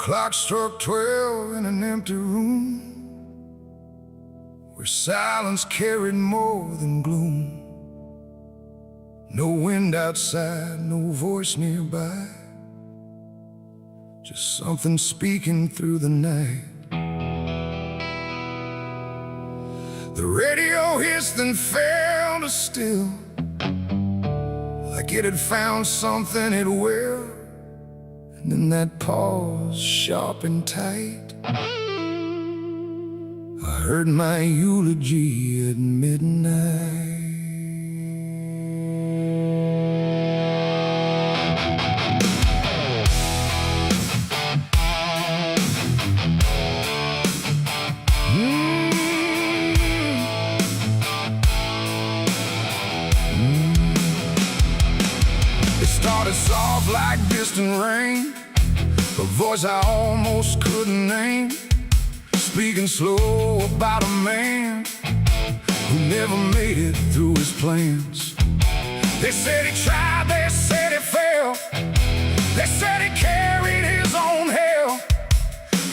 clock struck 12 in an empty room, where silence carried more than gloom. No wind outside, no voice nearby, just something speaking through the night. The radio hissed and fell to still, like it had found something it will. And then that pause, sharp and tight, I heard my eulogy at midnight. It started soft like distant rain, a voice I almost couldn't name, speaking slow about a man who never made it through his plans. They said he tried, they said he failed, they said he carried his own hell,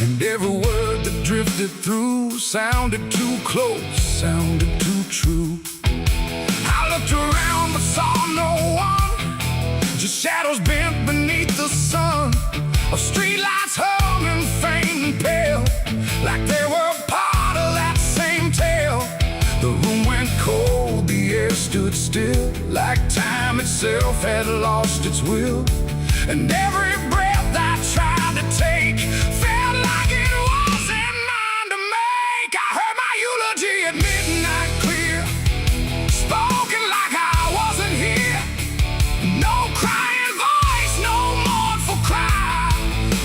and every word that drifted through sounded too close, sounded too true. I looked around but saw no one, just shadows bent beneath the sun, of streetlights humming faint and pale, like they were part of that same tale. The room went cold, the air stood still, like time itself had lost its will. And every breath I tried to take felt like it wasn't mine to make. I heard my eulogy at midnight clear, spoken like I wasn't here. No crying voice, no mournful cry,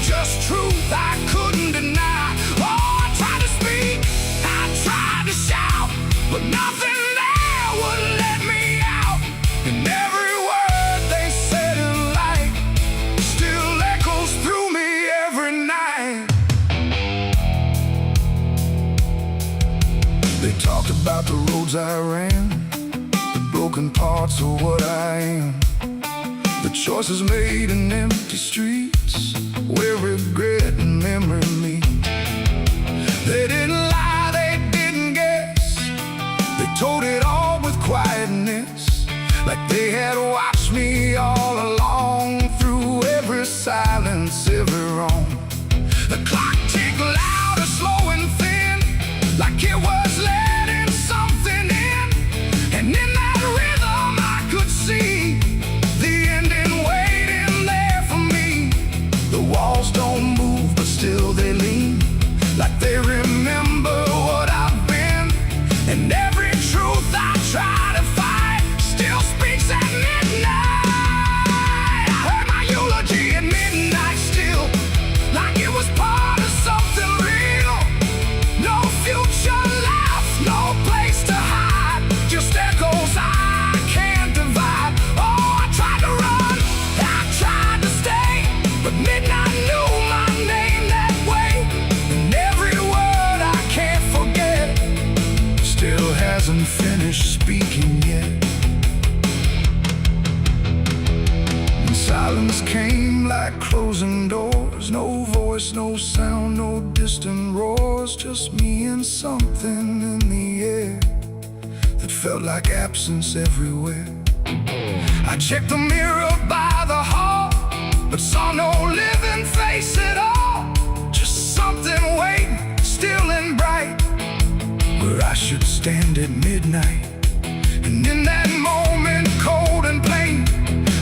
just truth I couldn't deny. Oh, I tried to speak, I tried to shout, but nothing there would let me out. And every word they said in light still echoes through me every night. They talked about the roads I ran, the broken parts of what I am, the choices made in empty streets where regret and memory meet. They didn't lie, they didn't guess, they told it all with quietness, like they had watched me all along, through every silence, every wrong. The clock ticked louder, slow and thin, like it was letting something in. And in that rhythm I could see the ending waiting there for me. The walls don't move, but still they lean, like they remember what I've been. And every truth I try to fight still speaks at midnight. I heard my eulogy at midnight still, like it was part of something real. No future left, no place to hide, just echoes I can't divide. Oh, I tried to run, I tried to stay, but midnight knew my name that way. And every word I can't forget still hasn't finished speaking yet. And silence came like closing doors, no voice, no sound, no distant roars, just me and something in the air that felt like absence everywhere. I checked the mirror by the hall, but saw no living face at all, just something waiting, still and bright, where I should stand at midnight. And in that moment, cold and plain,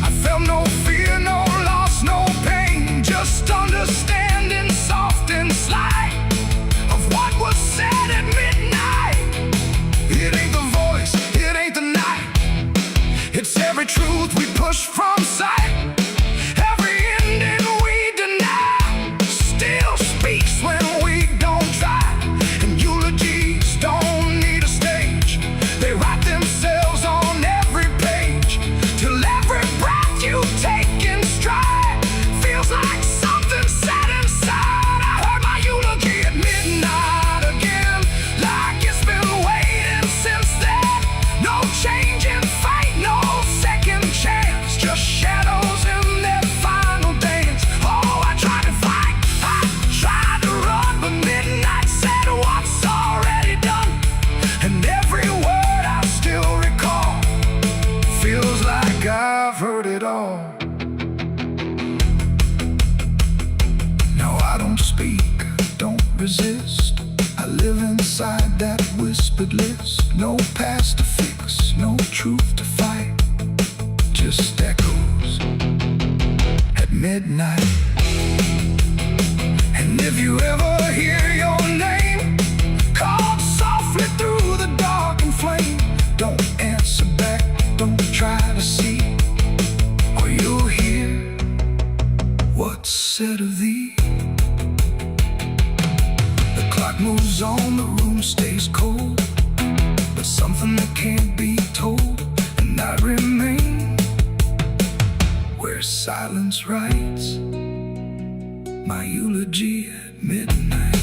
I felt no fear, no loss, no pain, just understanding, soft and slight, of what was said at midnight. It ain't the voice, it ain't the night, it's every truth we push from sight. Every ending we deny still speaks when we don't try. And eulogies don't need a stage, they live inside that whispered list. No past to fix, no truth to fight, just echoes at midnight. And if you ever hear your name called softly through the dark and flame, don't answer back, don't try to see, or you'll hear what's said of thee. The clock moves on, the room stays cold, but something that can't be told, and I remain where silence writes my eulogy at midnight.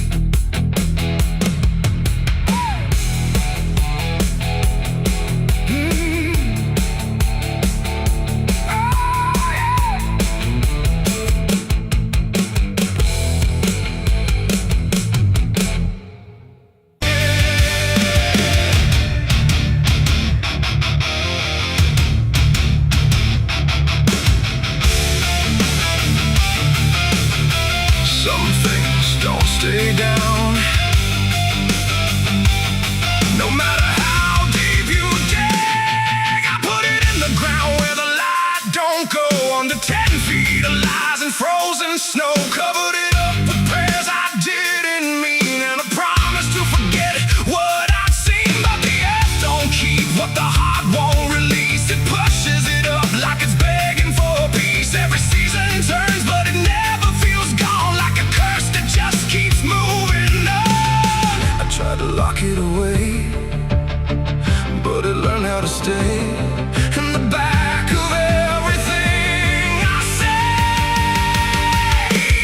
Some things don't stay down, no matter how deep you dig. I put it in the ground where the light don't go. Under 10 feet of lies and frozen snow, covered it up with prayers I didn't mean, and a promise to forget what I'd seen. But the earth don't keep what the heart won't release. It pushes it up like it's begging for peace. Every season turns, but it never feels gone, like a curse that just keeps moving on. I tried to lock it away, but it learned how to stay in the back of everything I say.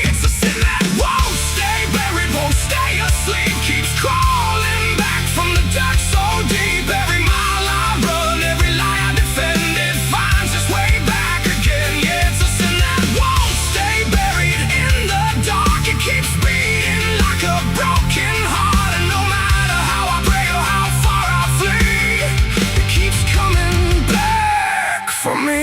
It's a sin that won't stay buried, won't stay asleep, keeps crawling back from the dark so deep. Every mile I run, every lie I defend, it finds its way back again. Yeah, it's a sin that won't stay buried in the dark. It keeps beating like a broken heart, and no matter how I pray or how far I flee, it keeps coming back for me.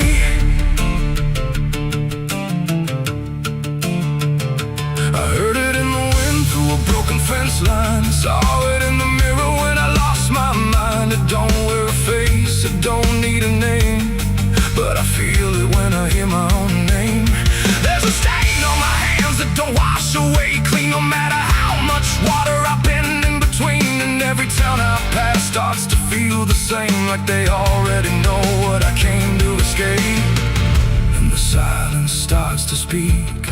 I heard it in the wind through a broken fence line, saw it in the mirror when I lost my mind. It don't wear a face, it don't need a name, but I feel it when I hear my own name. There's a stain on my hands that don't wash away clean, no matter how much water I've been in between. And every town I pass starts to feel the same, like they already know what I came to escape. And the silence starts to speak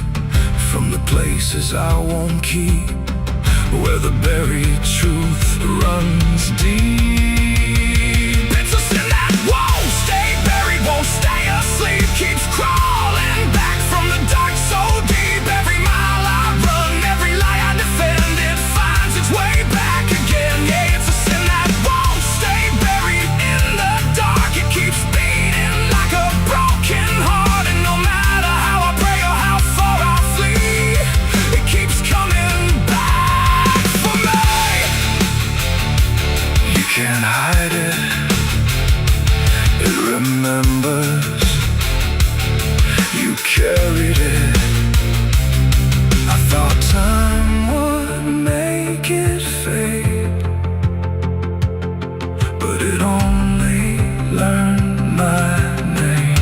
from the places I won't keep, where the buried truth runs deep. It's a sin that won't stay buried, won't stay asleep, keeps crawling back from the dark so deep. Every mile I run, every lie I defend, it finds its way back again. Yeah, it's a sin that won't stay buried in the dark. It keeps beating like a broken heart, and no matter how I pray or how far I flee, it keeps coming back for me. You can't hide it, it remembers. You carried it. I thought time would make it fade, but it only learned my name.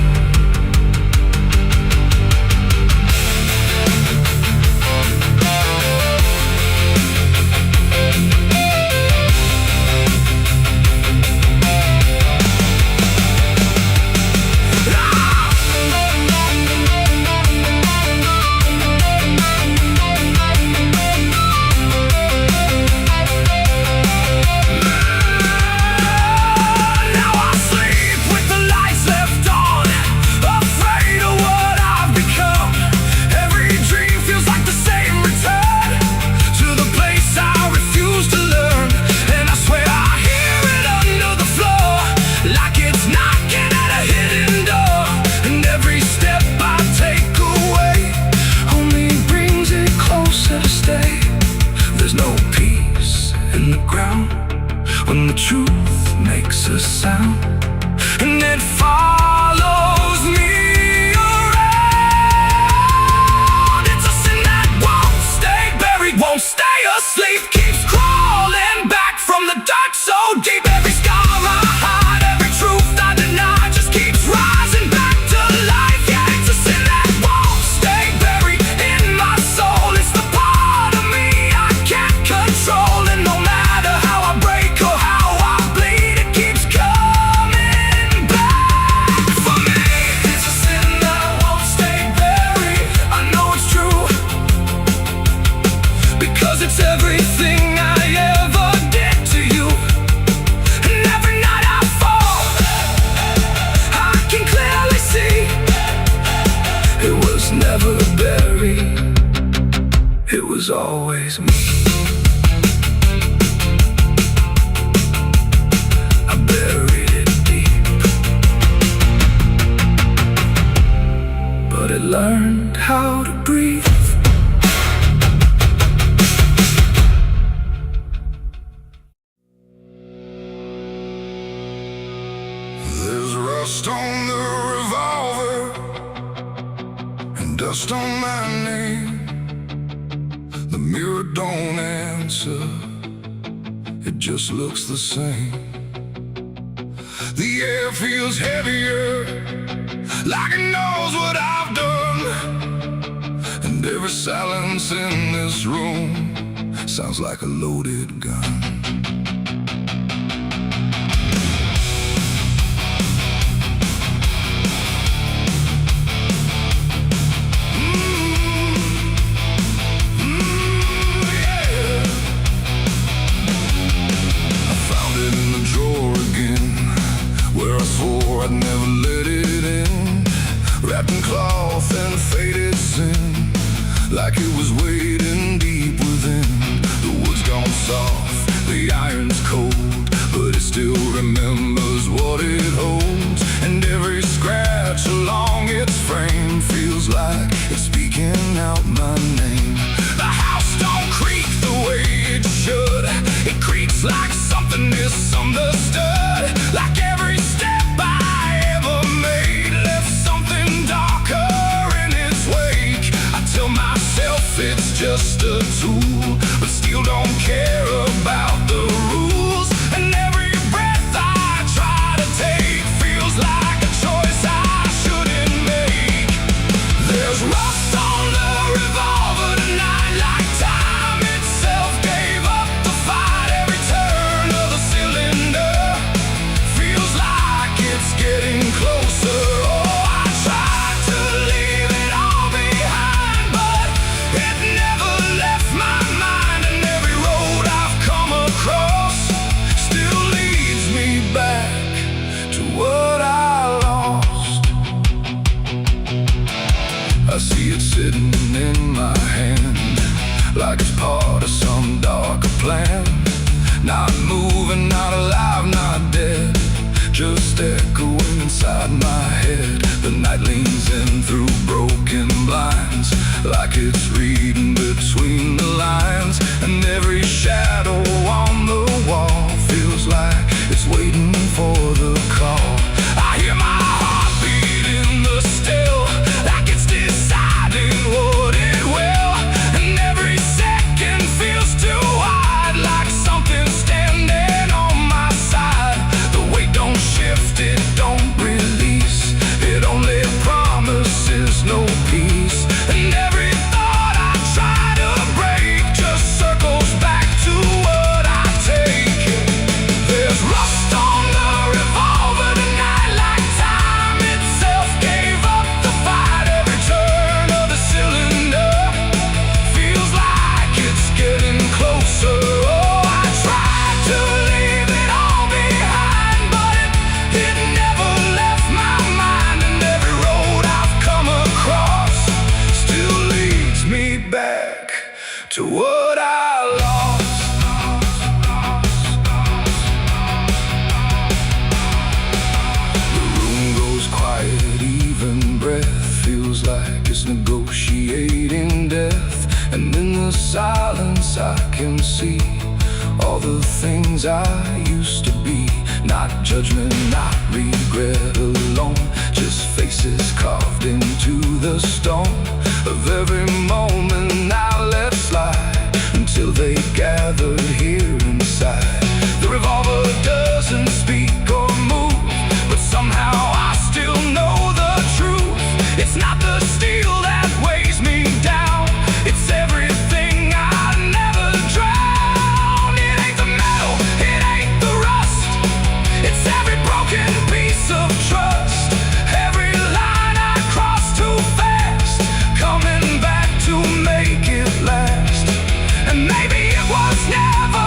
When the truth makes a sound and it follows me around. It's a sin that won't stay buried, won't stay asleep, keeps crawling. was always me. I buried it deep, but it learned how to breathe. There's rust on the revolver and dust on my name. The mirror don't answer, it just looks the same. The air feels heavier, like it knows what I've done. And every silence in this room sounds like a loaded gun. I'd never let it in, wrapped in cloth and faded sin, like it was waiting deep within. The wood's gone soft, the iron's cold, but it still remembers what it holds. And every scratch along its frame feels like it's speaking out my name. The house don't creak the way it should, it creaks like something misunderstood. Like every step I ever made left something darker in its wake. I tell myself it's just a tool, but still don't care about the rules. And every breath I try to take feels like a choice I shouldn't make. There's rust on the revolver tonight, like time itself gave up the fight. Every turn of the cylinder feels like it's getting closer. Oh, I tried to leave it all behind, but it never left my mind. And every road I've come across still leads me back to what I lost. I see it sitting in my hand, like it's part of some darker plan. Not moving, not alive, not dead, just echoing inside my head. The night leans in through broken blinds, like it's reading between the lines. And every shadow on the wall feels like it's waiting for the call. I hear my heartbeat in the still, like it's deciding what it will. And every second feels too wide, like something's standing on my side. The weight don't shift, it don't release, it only promises no peace. And every thought I try to break just circles back to what I take. There's rust on the revolver tonight, like time itself gave up the fight. Every turn of the cylinder feels like it's getting closer. Oh, I tried to leave it all behind, but it never left my mind. And every road I've come across still leads me back to what I lost. The room goes quiet, even breath feels like it's negotiating death. And in the silence I can see all the things I used to be. Not judgment, not regret alone, just faces carved into the stone of every moment I let slide, until they gathered here inside. The revolver doesn't speak or move, but somehow I still know the truth. It's not the steel that weighs me down, it's everything I never drowned. It ain't the metal, it ain't the rust, it's every broken piece of trust. Every line I cross too fast, coming back to make it last. And maybe it was never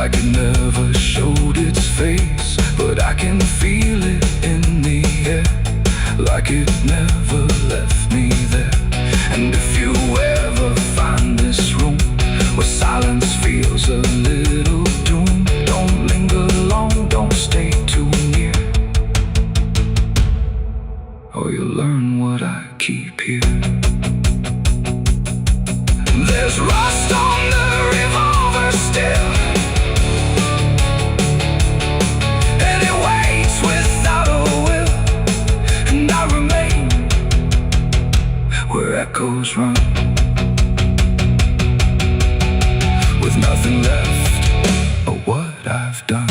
like it never showed its face, but I can feel it in the air, like it never left me there. And if you ever find this room where silence feels a little doom, don't linger long, don't stay too near, or you'll learn what I keep here. There's rust on the revolver still, and it waits without a will, and I remain where echoes run, with nothing left of what I've done.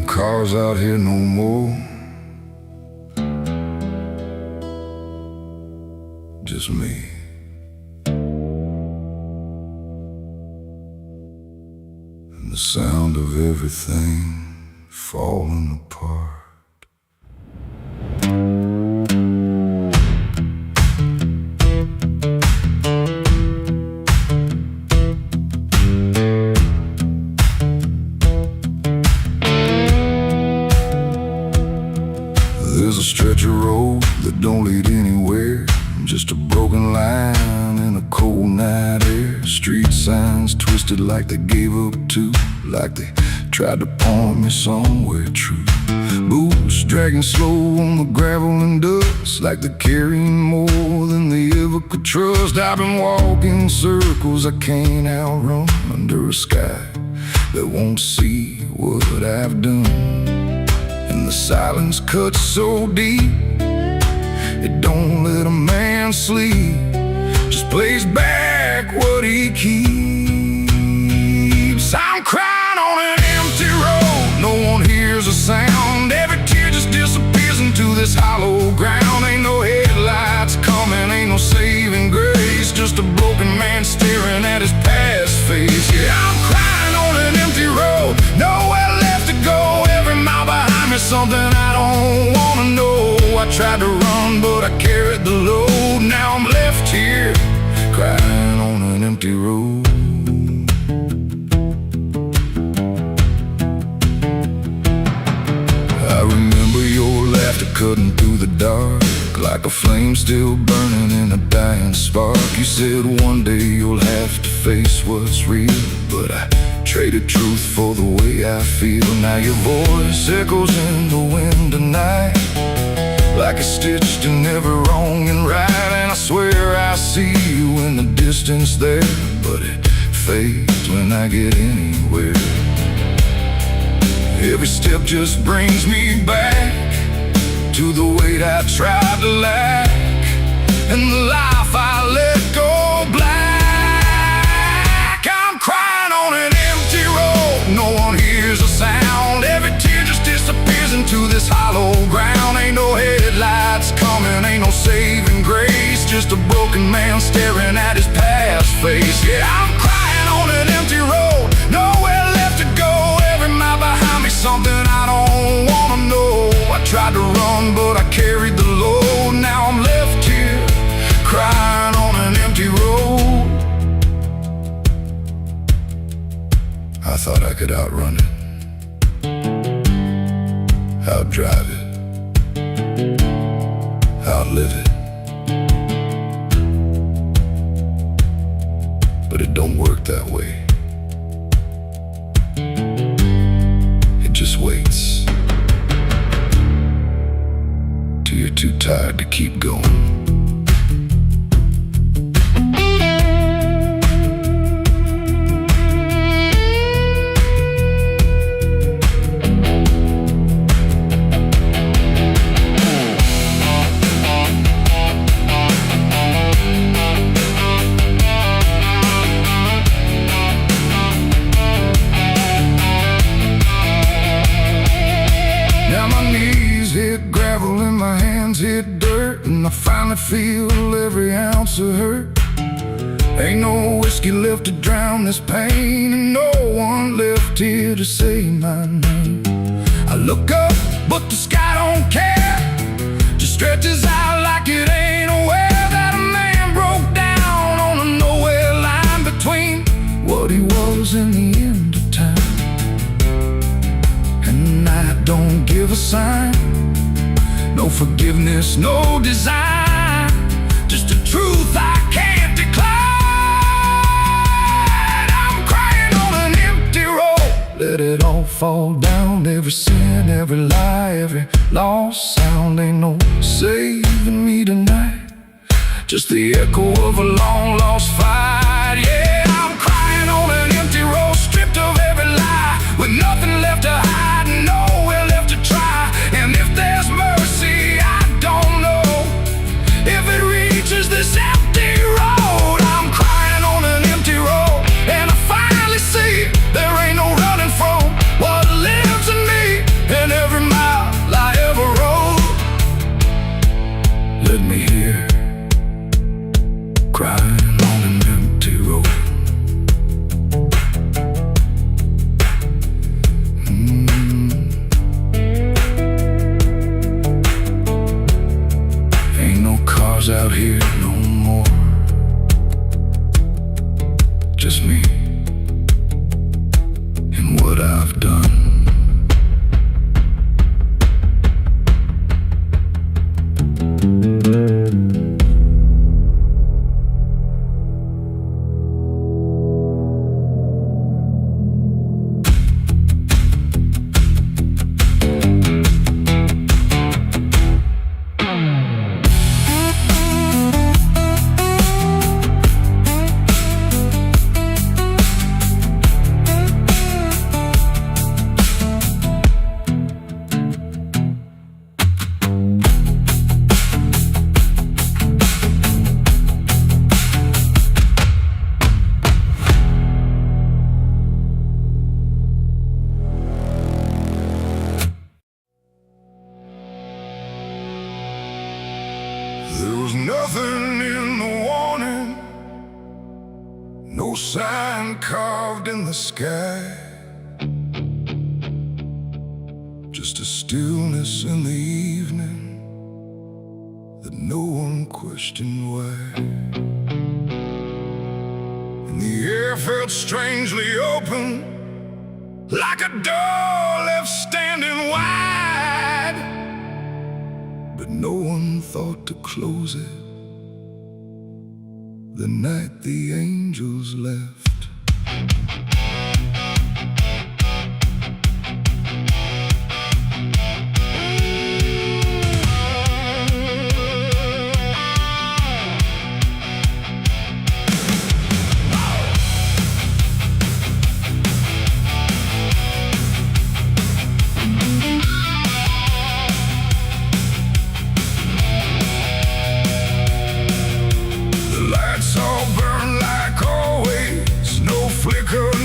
Cars out here no more, just me. And the sound of everything falling apart. There's a stretch of road that don't lead anywhere, just a broken line in a cold night air. Street signs twisted like they gave up too, like they tried to point me somewhere true. Boots dragging slow on the gravel and dust, like they're carrying more than they ever could trust. I've been walking circles I can't outrun, under a sky that won't see what I've done. And the silence cuts so deep, it don't let a man sleep, just plays back what he keeps. I'm crying on an empty road, no one hears a sound. Every tear just disappears into this hollow ground. Ain't no headlights coming, ain't no saving grace, just a broken man staring at his past face. Yeah, I'm crying on an empty road, nowhere left to go. Every mile behind me, something I don't wanna know. I tried to run, but I carried the load. Now I'm left here, crying on an empty road. I remember your laughter cutting through the dark, like a flame still burning in a dying spark. You said one day you'll have to face what's real, but I traded truth for the way I feel. Now your voice echoes in the wind tonight, like it's stitched in every wrong and right. And I swear I see you in the distance there, but it fades when I get anywhere. Every step just brings me back to the weight I tried to lack, and the life I let go black. I'm crying on an empty road, no one hears a sound. Every tear just disappears into this hollow ground. Ain't no headlights coming, ain't no saving grace, just a broken man staring at his past face. Yeah, I'm crying on an empty road, nowhere left to go. Every mile behind me, something I don't wanna know. I tried to run, but I carried the load. Now I'm left here, crying on an empty road. I thought I could outrun it, outdrive it, outlive it, but it don't work that way. It just waits till you're too tired to keep going. Hit dirt, and I finally feel every ounce of hurt. Ain't no whiskey left to drown this pain, and no one left here to say my name. I look up, but the sky don't care, just stretches out like it ain't aware that a man broke down on a nowhere line between what he was and the end of time. And night don't give a sign, no forgiveness, no design, just a truth I can't decline. I'm crying on an empty road, let it all fall down. Every sin, every lie, every lost sound. Ain't no saving me tonight, just the echo of a long lost fight. Yeah, I'm crying on an empty road, stripped of every lie, with nothing left to hide, nowhere left to try. And if there's mercy, I don't know if it reaches this empty road. I'm crying on an empty road, and I finally see there ain't no running from what lives in me and every mile I ever rode. Let me hear crying on an empty road. Ain't no cars out here no more, just me and what I've done. There was nothing in the warning, no sign carved in the sky, just a stillness in the evening that no one questioned why. And the air felt strangely open, like a door left standing wide, but no one thought to close it the night the angels left.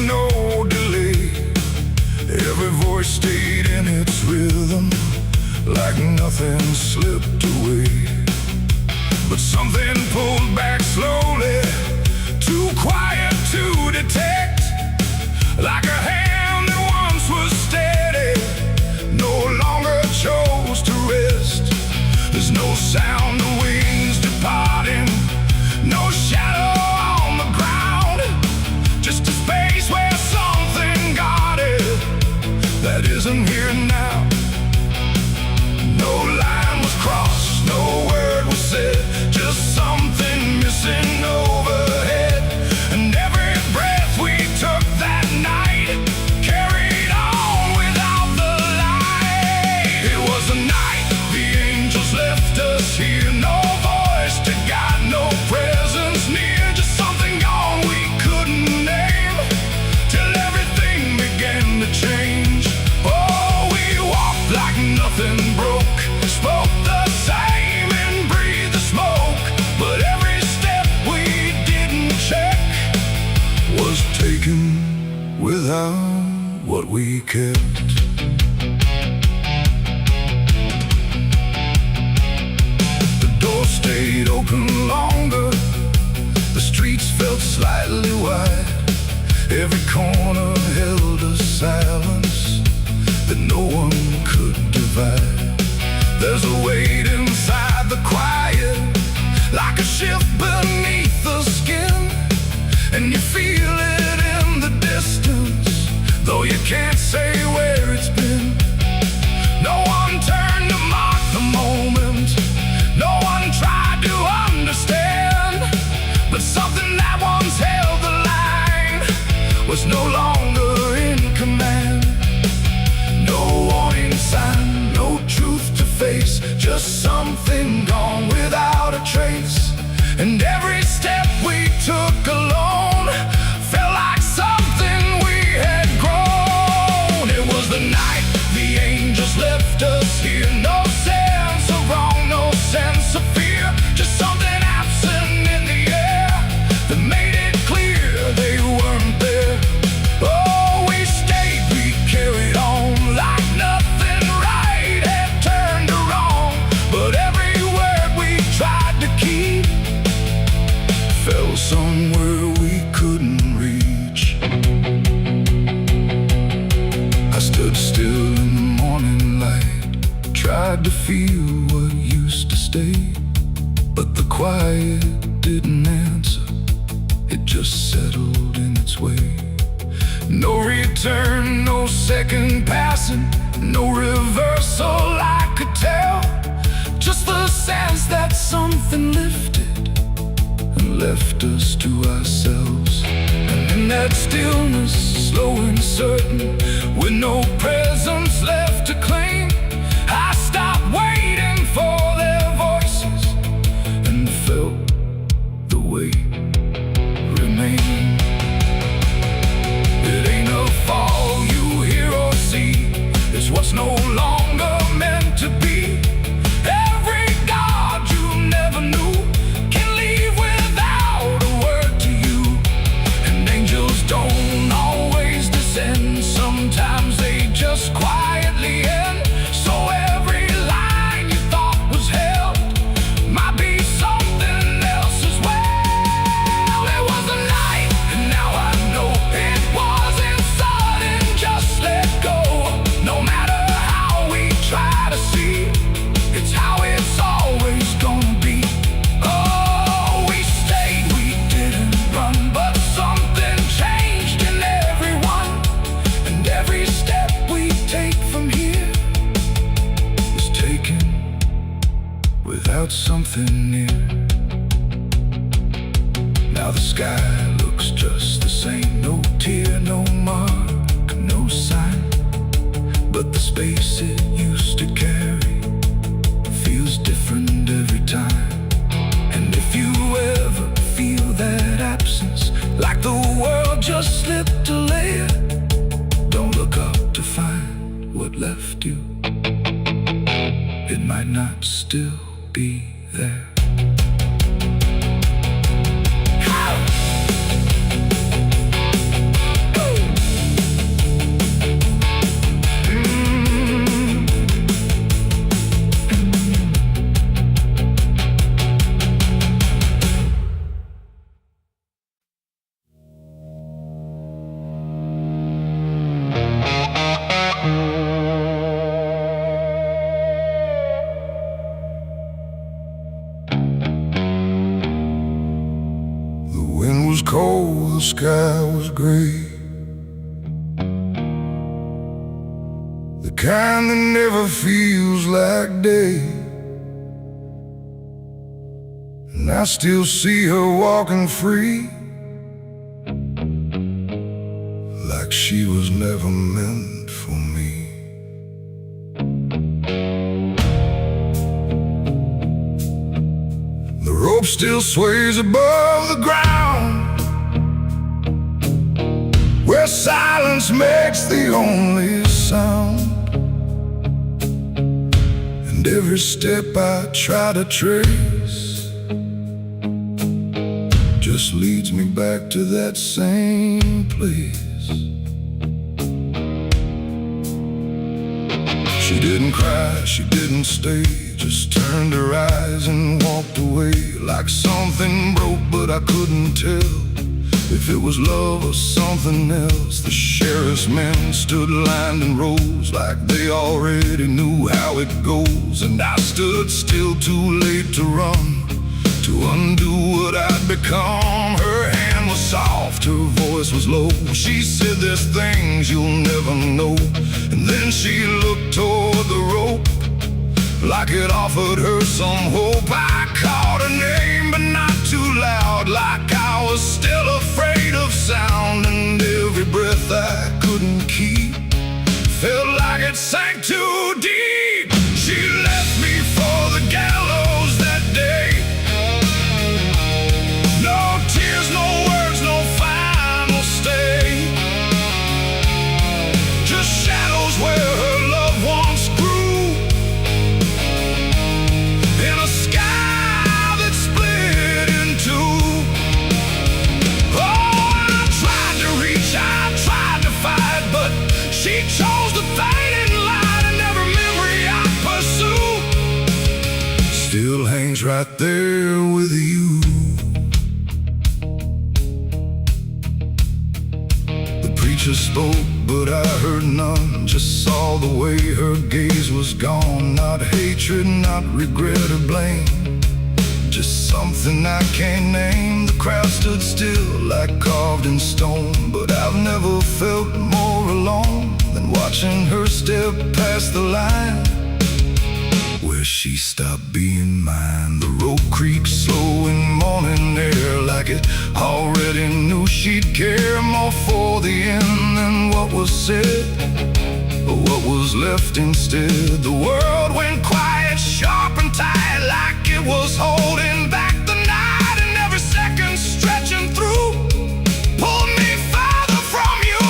No delay, every voice stayed in its rhythm, like nothing slipped away. But something pulled back slowly, too quiet to detect, like a hand that once was steady no longer chose to rest. There's no sound of wings departing, no shadow on the ground, just a space where something guarded that isn't here now. No line was crossed, no word was said, just something missing overhead. And every breath we took that night carried on without the light. It was a night the angels left us here, no voice to guide, no presence near, just something gone we couldn't name, till everything began to change. Oh, we walked like nothing broke, spoke the same and breathed the smoke, but every step we didn't check was taken without what we kept. The door stayed open longer, the streets felt slightly wide, every corner held us silence that no one could divide. There's a weight inside the quiet, like a shift beneath the skin, and you feel it in the distance, though you can't say where it's been. No one turned to mark the moment, no one tried to understand, but something that once held the line was no longer in command. No warning sign, no truth to face, just something gone without a trace. And every step we took alone felt like something we had grown. It was the night the angels left us here. No sense of wrong, no sense of fear, just something absent in the air that made it clear they weren't there. Oh, we stayed, we carried on like nothing right had turned to wrong. But every word we tried to keep fell somewhere we couldn't reach. I stood still in the morning light, tried to feel what used to stay, but the quiet didn't answer, it just settled in its way. No return, no second passing, no reversal I could tell, just the sense that something lifted and left us to ourselves. And in that stillness, slow and certain, with no presence left to claim, I stopped waiting for their voices and felt the weight remain. It ain't a fall you hear or see, it's what's no longer meant to be. Every God you never knew can leave without a word to you. And angels don't always descend, sometimes they just quietly end. So every line you thought was held might be something else as well. It was a night, and now I know it wasn't sudden, just let go. No matter how we try to see, it's how it's always gonna be. Oh, we stayed, we didn't run, but something changed in everyone. And every step we take from here is taken without something near. Now the sky looks just the same, no tear, no mark, no sign, but the space it used to carry feels different every time. And if you ever feel that absence, like the world just slipped a layer, don't look up to find what left you, it might not still be there. The wind was cold, the sky was gray, the kind that never feels like day. And I still see her walking free, like she was never meant for me. The rope still sways above the ground, where silence makes the only sound. And every step I try to trace just leads me back to that same place. She didn't cry, she didn't stay, just turned her eyes and walked away, like something broke but I couldn't tell If it was love or something else, the sheriff's men stood lined in rows like they already knew how it goes. And I stood still, too late to run, to undo what I'd become. Her hand was soft, her voice was low. She said, "There's things you'll never know." And then she looked toward the rope, like it offered her some hope. I called her name, but not too loud, like I was still afraid of sound. And every breath I couldn't keep felt like it sank too deep. She left me for the gallows that day. No tears, no words, no final stay. Just shadows where her loved ones grew, in a sky that split in two. Oh, I tried to reach, I tried to fight, but she chose the fading light, and every memory I pursue still hangs right there with you. The preacher spoke, but I heard none. Just saw the way her gaze was gone. Not hatred, not regret or blame, just something I can't name. The crowd stood still like carved in stone, but I've never felt more alone than watching her step past the line where she stopped being mine. The road creaks slow in morning air, like it already knew she'd care more for the end than what was said, but what was left instead. The world went quiet, sharp and tight, like it was holding back the night, and every second stretching through pulled me farther from you.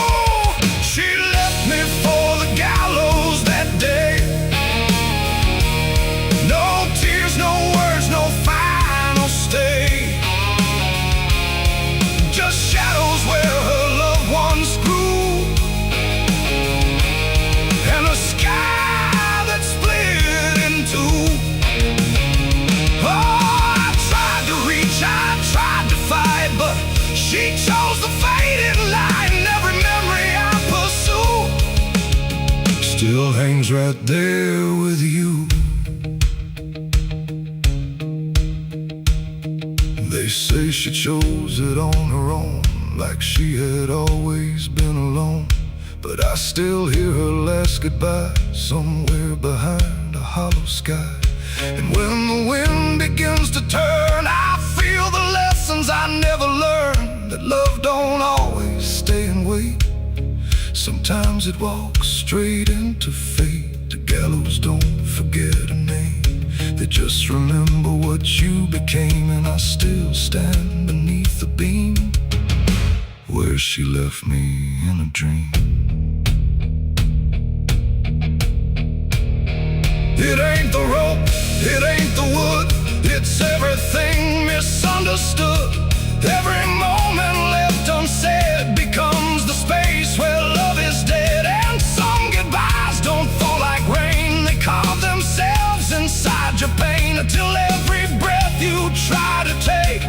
She left me for the gallows that day. No tears, no words, no final stay. Just shadows where her loved ones grew, and a sky that split in two. Oh, I tried to reach, I tried to fight, but she chose the faded light, and every memory I pursue still hangs right there with you. They say she chose it on her own, like she had always been alone. But I still hear her last goodbye somewhere behind a hollow sky. And when the wind begins to turn, I feel the lessons I never learned, that love don't always stay and wait. Sometimes it walks straight into fate. The gallows don't forget a name, they just remember what you became. And I still stand beneath the beam where she left me in a dream. It ain't the rope, it ain't the wood, it's everything misunderstood. Every moment left unsaid becomes the space where love is dead. And some goodbyes don't fall like rain, they carve themselves inside your pain, until every breath you try to take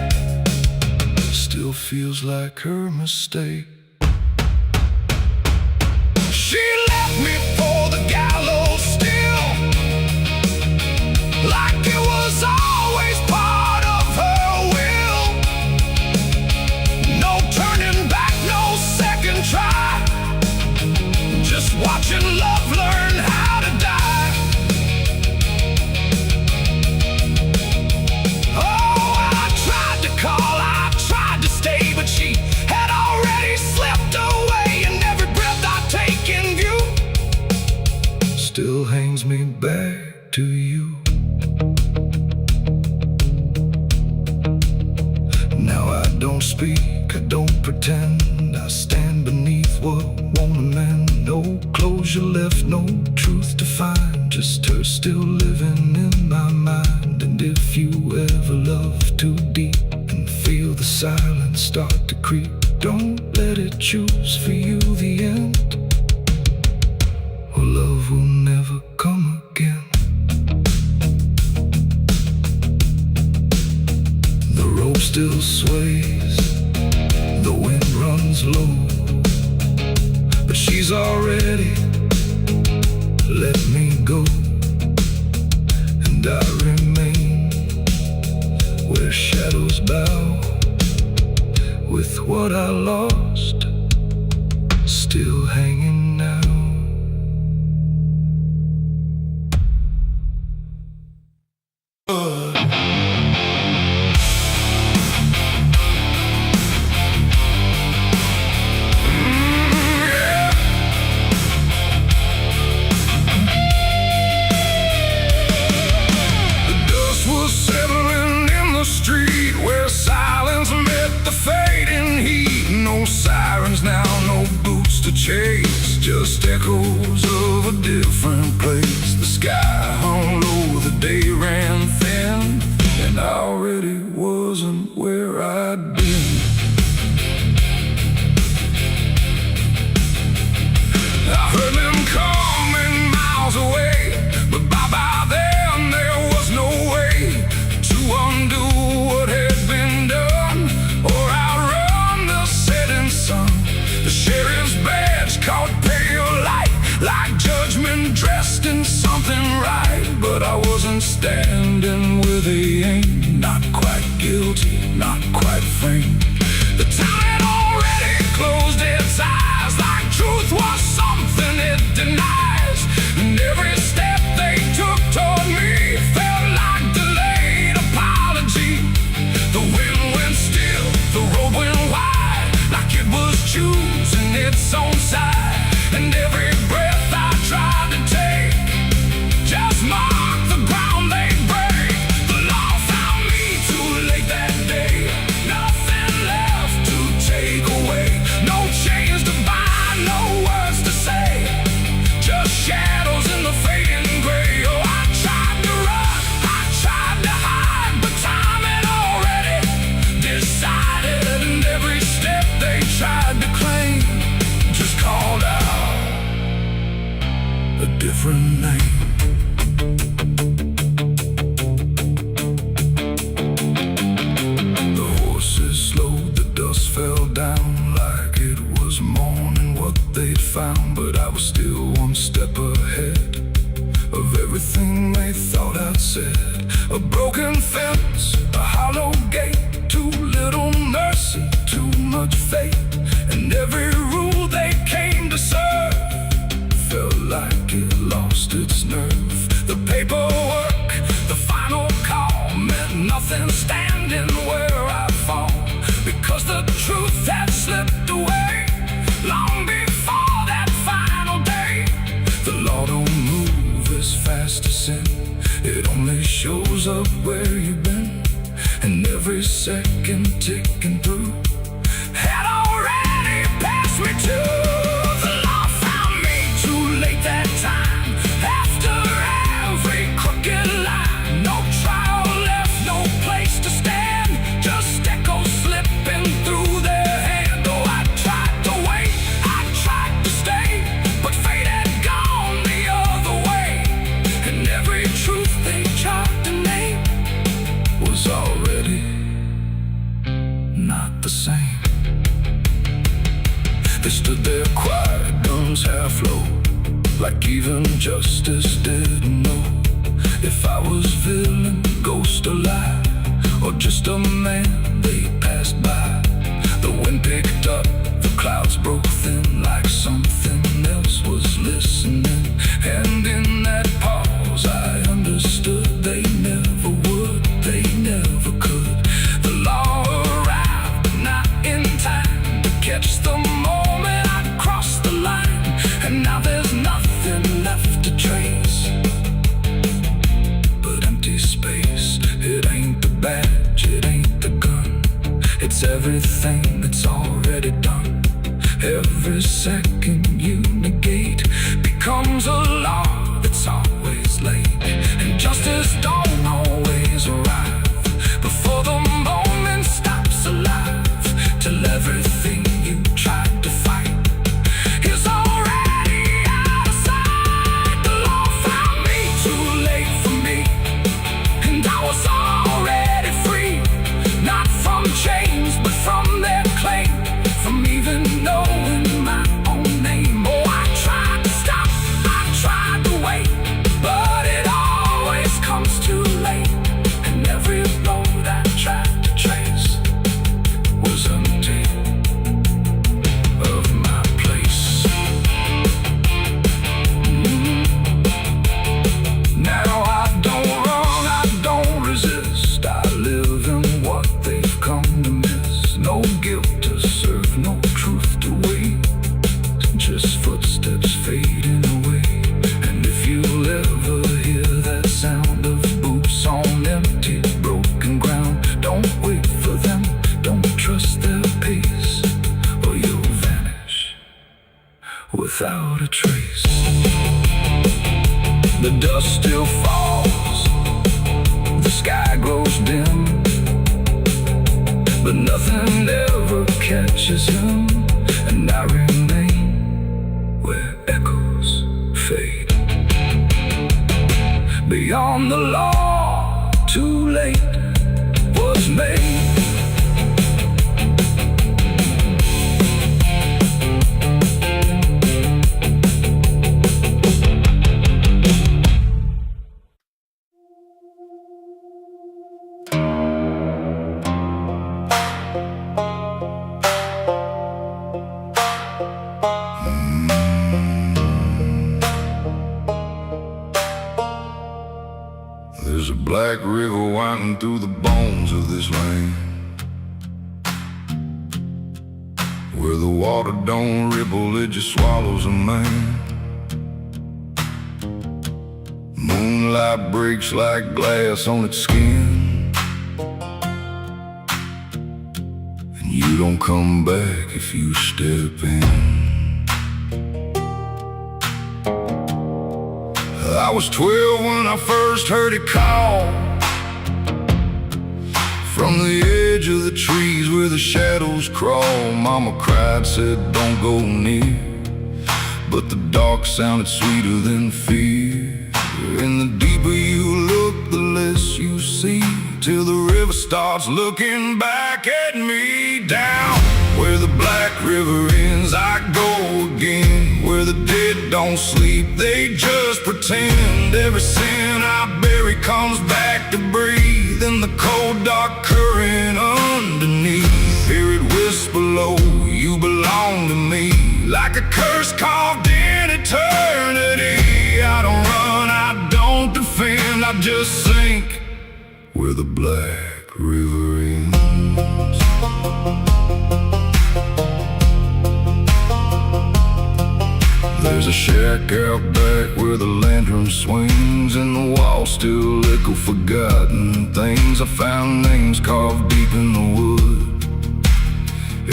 still feels like her mistake. She left me for the gallows still, like it was always part of her will. No turning back, no second try, just watching love learn how to die. Oh, I tried to call, I tried to stay, but she had already slipped away, and every breath I take in view still hangs me back to you. Now I don't speak, I don't pretend, I stand beneath what won't amend. No closure left, no truth to find, just her still living in my mind. And if you ever love too deep and feel the silence start to creep, don't let it choose for you the end, or love will never come again. The rope still sways, the wind already let me go, and I remain where shadows bow, with what I lost still hanging now. Street where silence met the fading heat. No sirens now, no boots to chase, just echoes of a different place. The sky hung low, the day ran thin, and I already wasn't where I'd been. I heard them coming miles away, but by then there was no way to undo what had been done, or outrun the setting sun. The sheriff's badge caught pale light, like judgment dressed in something right. But I wasn't standing where they aimed, not quite guilty, not quite framed. The town had already closed its eyes, like truth was something it denies. And every step they took toward me felt like delayed apology. The wind went still, the road went wide, like it was choosing its own side. And every breath I tried to take just marked the ground they'd break. The law found me too late that day, nothing left to take away. No chains to bind, no words to say, just shadows in the fading gray. Oh, I tried to run, I tried to hide, but time had already decided. And every step they tried to claim just called out a different name. The horses slowed, the dust fell down like it was morning what they'd found. But I was still one step ahead of everything they thought I'd said. A broken fence, a hollow gate, too little mercy, too much fate. And every rule they came to serve felt like it lost its nerve. The paperwork, the final call, meant nothing standing where I fall, because the truth had slipped away long before that final day. The law don't move as fast as sin, it only shows up where you've been. And every second ticking through had already passed me too. The law found me too late that time, after every crooked line. No trial left, no place to stand, just echoes slipping through their hand. Oh, I tried to wait, I tried to stay, but fate had gone the other way. And every truth they tried to name was already not the same. They stood there quiet, guns half low, like even justice didn't know if I was villain, ghost or lie, or just a man they passed by. The wind picked up, the clouds broke thin, like something else was listening. And in that pause I understood they never would, they never could. The law arrived, but not in time to catch the moment I crossed the line. And now there's nothing left to trace but empty space. It ain't the badge, it ain't the gun, it's everything that's already done. Every second you negate becomes a law that's always late. And justice don't always arrive before the moment stops alive, till everything you tried to fight is already out of sight. The law found me too late for me, and I was already free, not from chains but from their trace. The dust still falls, the sky grows dim, but nothing ever catches him, and I remain where echoes fade. Beyond the law, too late was made. There's a black river winding through the bones of this land, where the water don't ripple, it just swallows a man. Moonlight breaks like glass on its skin, and you don't come back if you step in. I was 12 when I first heard it call, from the edge of the trees where the shadows crawl. Mama cried, said don't go near, but the dark sounded sweeter than fear. And the deeper you look, the less you see, till the river starts looking back at me. Down where the black river ends, I go again, where the dead don't sleep, they just pretend. Every sin I bury comes back to breathe in the cold dark current underneath. Hear it whisper low, you belong to me, like a curse carved in eternity. I don't run, I don't defend, I just sink where the black river ends. There's a shack out back where the lantern swings, and the walls still echo forgotten things. I found names carved deep in the wood,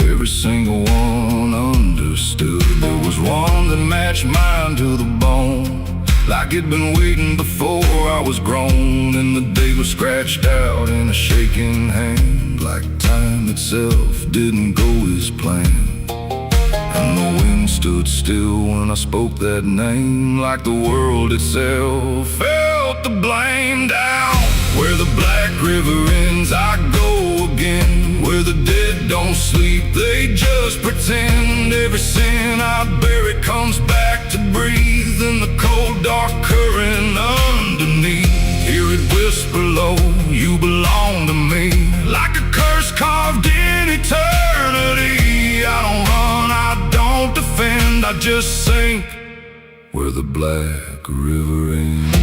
every single one understood. There was one that matched mine to the bone, like it'd been waiting before I was grown. And the day was scratched out in a shaking hand, like time itself didn't go as planned. And the wind stood still when I spoke that name, like the world itself felt the blame. Down where the black river ends, I go again, where the dead don't sleep, they just pretend. Every sin I bury comes back to breathe in the cold dark current underneath. Hear it whisper low, you belong to me, like a curse carved in eternity. I don't run, I don't defend, I just sink where the black river ends.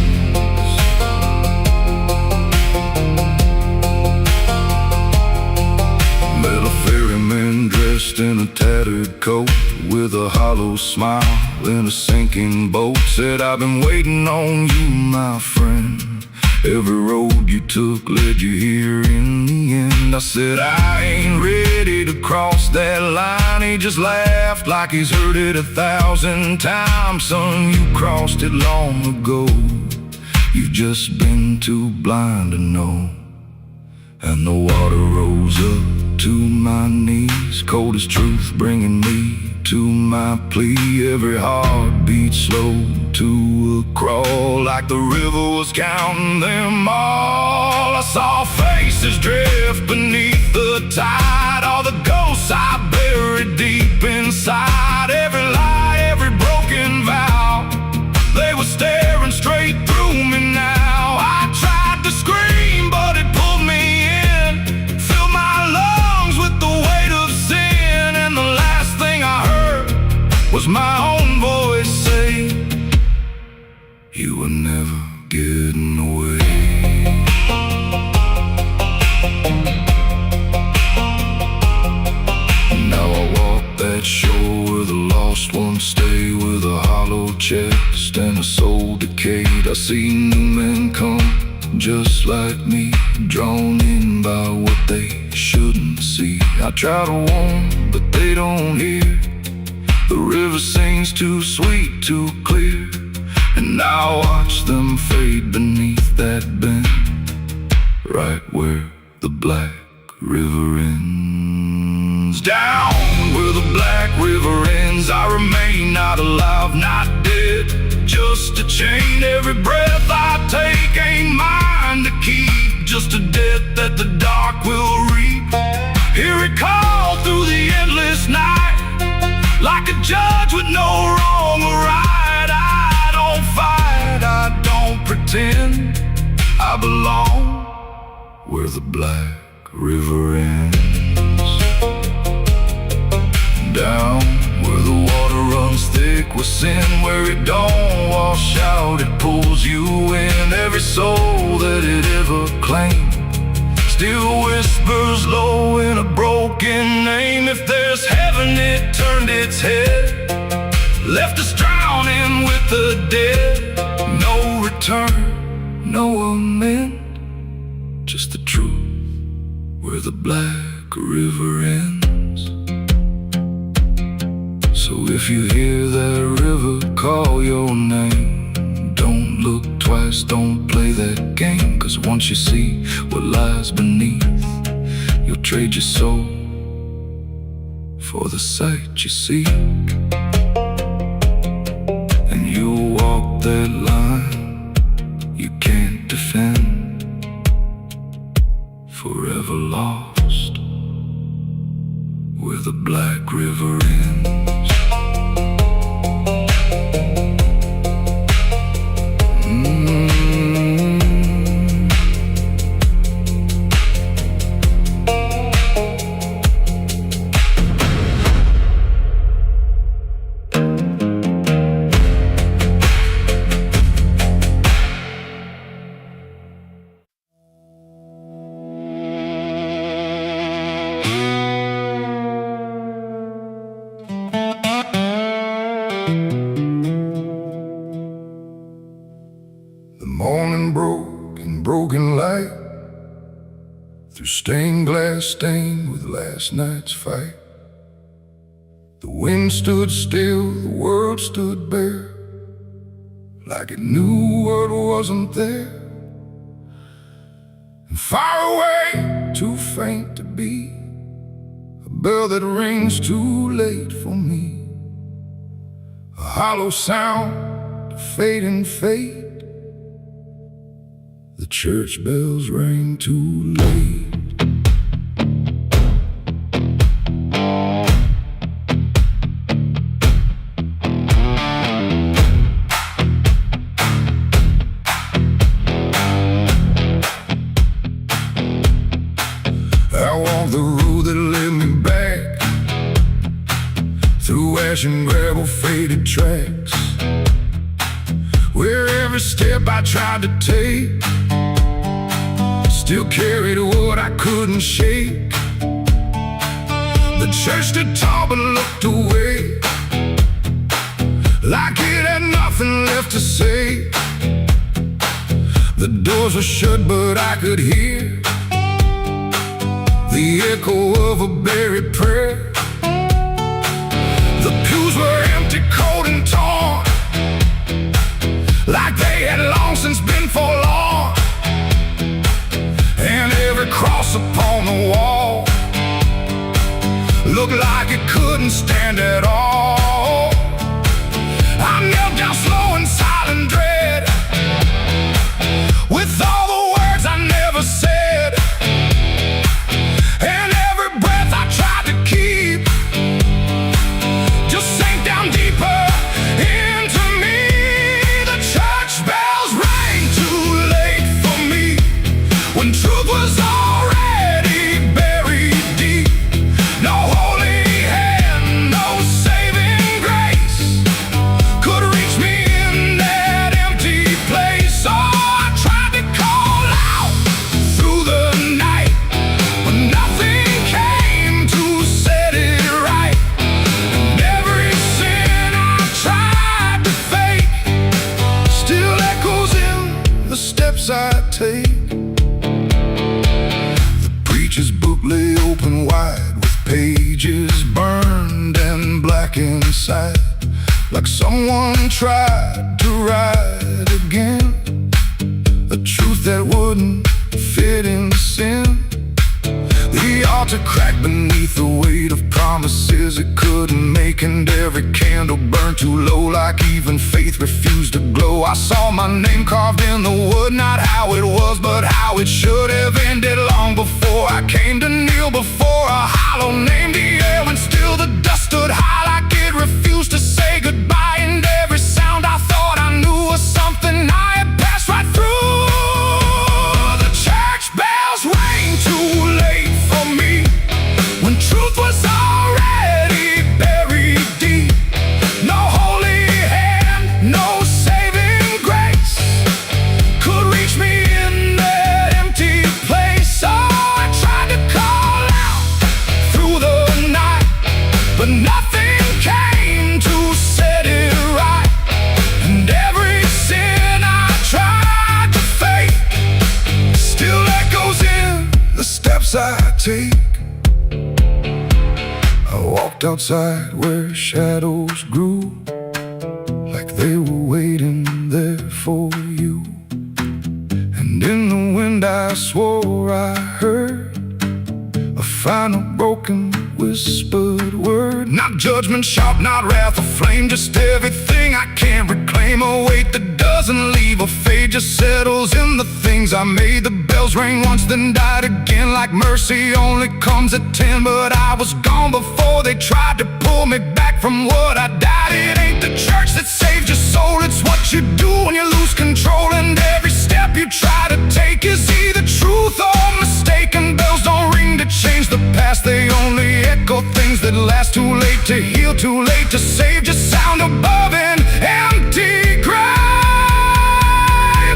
Met a ferryman dressed in a tattered coat, with a hollow smile in a sinking boat. Said, I've been waiting on you, my friend. Every road you took led you here in the end. I said, I ain't ready to cross that line. He just laughed like he's heard it 1,000 times. Son, you crossed it long ago, you've just been too blind to know. And the water rose up to my knees, cold as truth bringing me to my plea. Every heartbeat slow to a crawl, like the river was counting them all. I saw faces drift beneath the tide, all the ghosts I buried deep inside. Every lie, every broken vow, they were staring straight through me now. I tried to scream, but it pulled me in, filled my lungs with the weight of sin. And the last thing I heard was my own voice say, you were never getting away. Now I walk that shore where the lost ones stay, with a hollow chest and a soul decayed. I see new men come just like me, drawn in by what they shouldn't see. I try to warn, but they don't hear. The river sings too sweet, too clear, and I watch them fade beneath that bend, right where the black river ends. Down where the black river ends, I remain not alive, not dead, just a chain. Every breath I take ain't mine to keep, just a death that the dark will reap. Hear it call through the endless night, like a judge with no wrong or right. I don't fight, I don't pretend, I belong where the black river ends. Down where the water runs thick with sin, where it don't wash out, it pulls you in. Every soul that it ever claimed still whispers low in a broken name. If there's heaven, it turned its head, left us drowning with the dead. No return, no amend, just the truth where the black river ends. So if you hear that river call your name, don't look twice, don't play that game. 'Cause once you see what lies beneath, you'll trade your soul for the sight you seek, and you'll walk that line you can't defend, forever lost where the black river ends. Morning broke in broken light, through stained glass stained with last night's fight. The wind stood still, the world stood bare, like it knew what wasn't there. And far away, too faint to be, a bell that rings too late for me, a hollow sound, a fading fate. The church bells rang too late. I walked the road that led me back, through ash and gravel faded tracks, where every step I tried to take still carried what I couldn't shake. The church stood tall but looked away, like it had nothing left to say. The doors were shut but I could hear the echo of a buried prayer. The pews were empty, cold and torn, like they had long since been forlorn. And every cross upon the wall looked like it couldn't stand at all. I knelt down slow in silent dread, with all the words I never said, and every breath I tried to keep just sank down deeper into me. The church bells rang too late for me, when truth was already buried deep. No holy hand, no saving grace could reach me in that empty place. So I tried to call out through the night, but nothing came to set it right. And every sin I tried to fake still echoes in the steps I take. Preacher's book lay open wide, with pages burned and black inside. inside, like someone tried to write again a truth that wouldn't fit in sin. The altar cracked beneath the weight of promises it couldn't make, and every candle burned too low, like even faith refused to glow. I saw my name carved in the wood, not how it was, but how it should have ended long before I came to kneel before a hollow name. The air and still the dust stood high, like it refused to say goodbye, and every sound I thought I knew was something I had passed right through. The church bells rang too late for me, when truth was already buried deep. No holy hand, no saving grace could reach me in that empty place. Oh, I tried to call out through the night, but nothing came to set it right. And every sin I tried to fake still echoes in the steps I take. I walked outside where shadows grew, like they were waiting there for you. And in the wind I swore I heard a final broken whispered word. Not judgment sharp, not wrath or flame, just everything I can't reclaim. A weight that doesn't leave a fade, just settles in the things I made. The bells rang once, then died again, like mercy only comes at 10. But I was gone before they tried to pull me back from what I died. It ain't the church that saves your soul, it's what you do when you lose control. And every step you try to take is either truth or mistaken. Bells don't ring to change the past, they only echo things that last. Too late to heal, too late to save, just sound above an empty grave.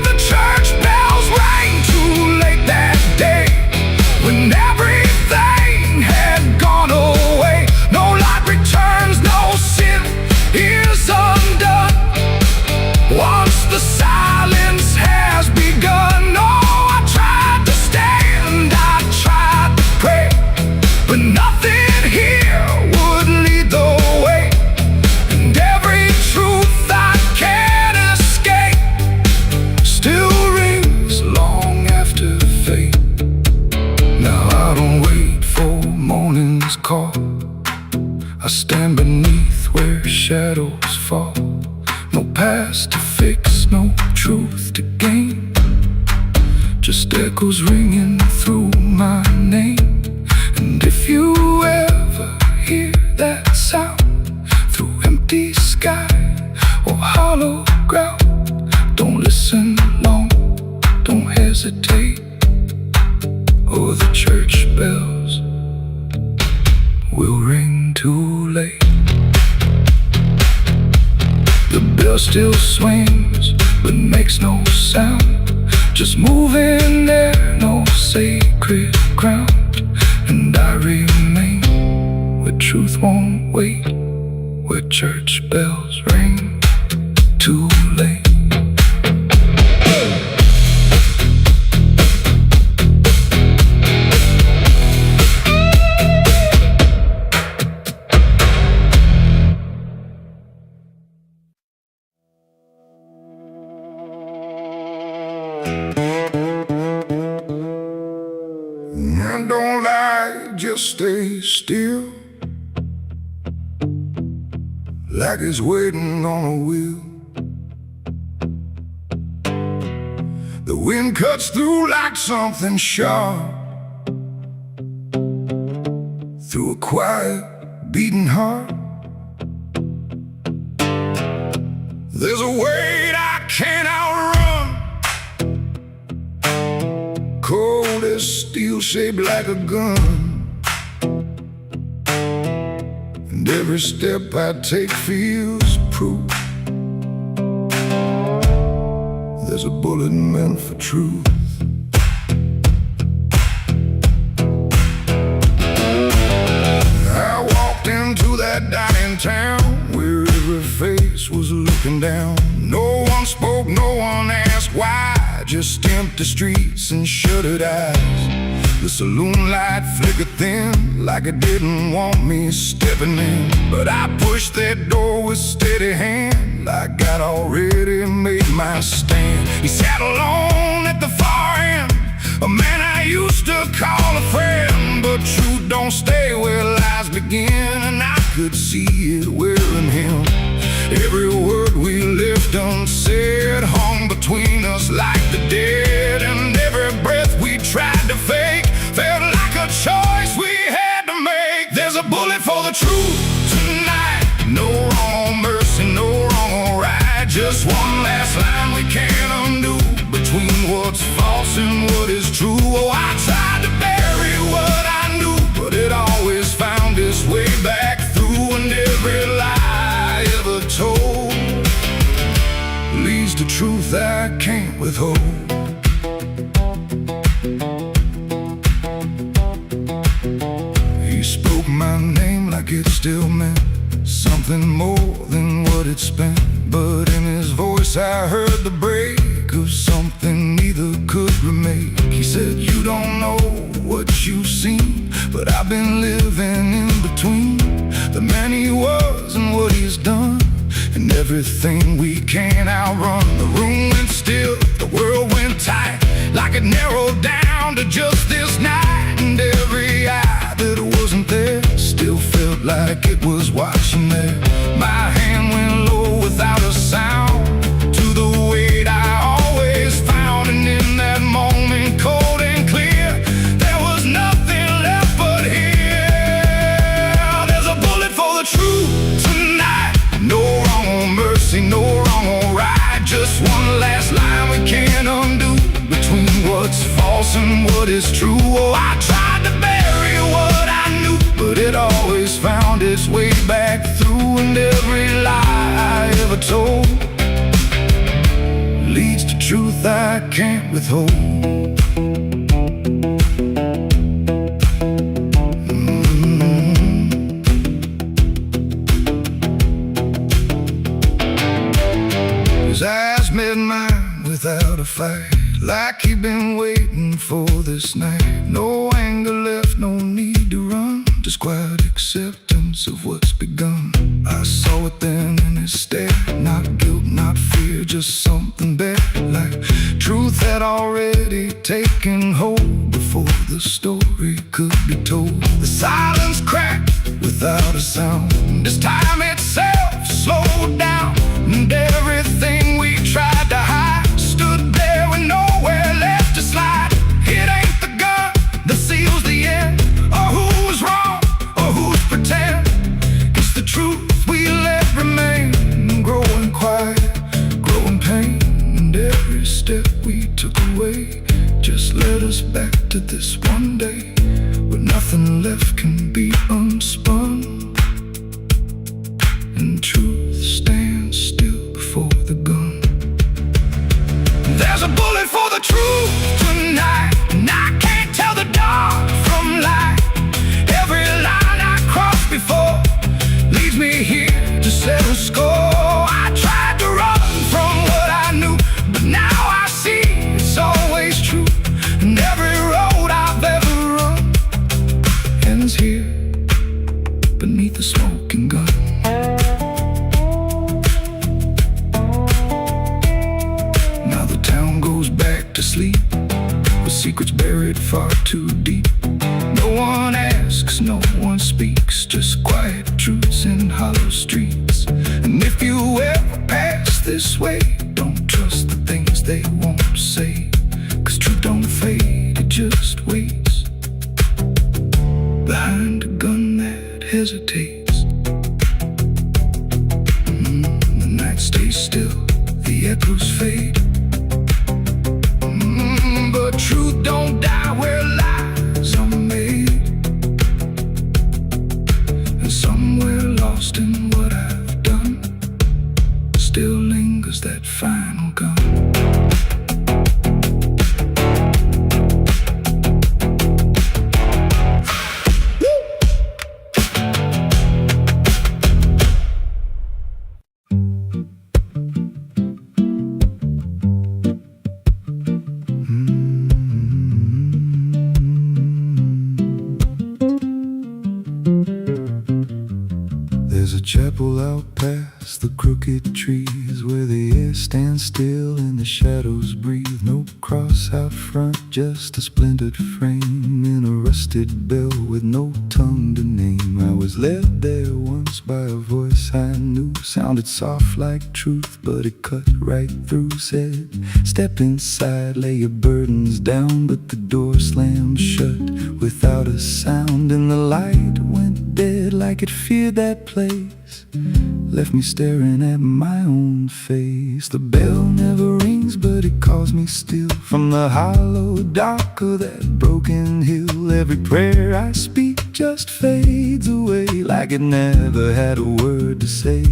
The church bells rang too late that day, when everything had gone away. No light returns, no sin is undone once the silence has begun. Oh, I tried to stand, I tried to pray, but nothing here would lead the way. And every truth I can't escape still rings long after fate. Now I don't wait for morning's call, I stand beneath where shadows fall. No past to fix, no truth to gain, just echoes ringing through my name. And if you ever hear that sound through empty sky or hollow ground, don't listen long, don't hesitate, or the church bells will ring too late. The bell still swings, but makes no sound, just moving there, no sacred ground. And I remain where truth won't wait, where church bells ring too late. And don't lie, just stay still, like it's waiting on a wheel. The wind cuts through like something sharp, through a quiet beating heart. There's a weight I can't outrun, cold as steel, shaped like a gun. And every step I take feels proof there's a bullet meant for truth. I walked into that dining town where every face was looking down. No one spoke, no one asked why, just empty streets and shuttered eyes. The saloon light flickered thin, like it didn't want me stepping in. But I pushed that door with steady hand, like I'd already made my stand. He sat alone at the far end, a man I used to call a friend. But truth don't stay where lies begin, and I could see it wearing him. Every word we left unsaid hung between us like the dead, and every breath we tried to fake felt like a choice we had to make. There's a bullet for the truth tonight. No wrong mercy, no wrong right. Just one last line we can't undo, between what's false and what is true. Oh, I tried to bury what I knew, but it always found its way back through. And every lie ever told leads to truth I can't withhold. He spoke my name like it still meant something more than what it spent. But in his voice I heard the break of something neither could remake. He said, you don't know what you've seen, but I've been living in between the man he was and what he's done, and everything we can't outrun. The room went still, the world went tight, like it narrowed down to just this night. And every eye that wasn't there still felt like it was watching there. My hand went low without a sound to the weight I always found. And in that moment, cold and clear, there was nothing left but here. There's a bullet for the truth tonight. No wrong mercy, no wrong right. Just one last line we can't undo, between what's false and what is true. Oh, I tried to bury what I knew, but it always found its way back through. And every lie I ever told leads to truth I can't withhold. His eyes met mine without a fight, like he'd been waiting for this night. No anger left, no need to run, just quiet acceptance of what's begun. I saw it then in his stare, not guilt, not fear, just something better, like truth had already taken hold before the story could be told. The silence cracked without a sound, this time itself slowed down, and everything we tried to hide stood there with nowhere left to slide. It ain't the gun that seals the end, or who's wrong, or who's pretend. It's the truth we let remain, growing quiet, growing pain. And every step we took away just led us back to this one day, where nothing left can be unspun, and truth stands still before the gun. There's a bullet for the truth tonight, and I can't tell the dark from light. Every line I crossed before leads me here to settle score. I tried to run from what I knew, but now I see it's always true. And every road I've ever run ends here beneath the smoking gun. Now the town goes back to sleep, with secrets buried far too deep. No one asks, no one speaks, just quiet truths in hollow streets. And if you ever pass this way, don't trust the things they won't say, 'cause truth don't fade, it just waits behind a gun that hesitates. The night stays still, the echoes fade, but truth don't die where lies are made. And somewhere lost in what I've done still lingers that final gun. past the crooked trees where the air stands still and the shadows breathe. No cross out front, just a splintered frame in a rusted bell with no tongue to name. I was led there once by a voice I knew, sounded soft like truth, but it cut right through. Said, step inside, lay your burdens down, but the door slammed shut without a sound, and the light went dead like it feared that place, left me staring at my own face. The bell never rings, but it calls me still from the hollow dark of that broken hill. Every prayer I speak just fades away like it never had a word to say.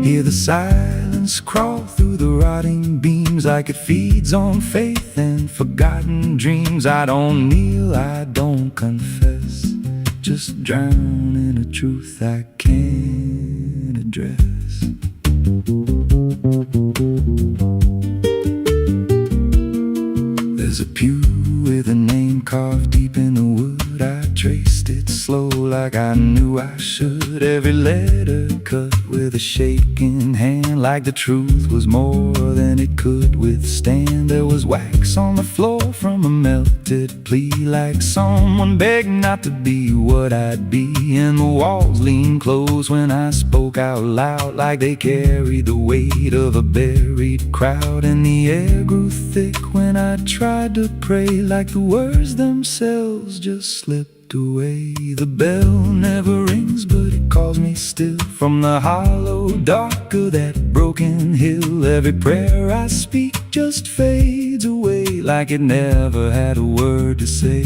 Hear the silence crawl through the rotting beams like it feeds on faith and forgotten dreams. I don't kneel, I don't confess, just drown in a truth I can't address. There's a pew with a name carved deep in the wood. I traced it slow like I knew I should. Every letter cut with a shaking hand, like the truth was more than it could withstand. There was wax on the floor from a melted plea, like someone begged not to be what I'd be. And the walls leaned close when I spoke out loud, like they carried the weight of a buried crowd. And the air grew thick when I tried to pray, like the words themselves just slipped away. The bell never rings, but it calls me still from the hollow dark of that broken hill. Every prayer I speak just fades away like it never had a word to say.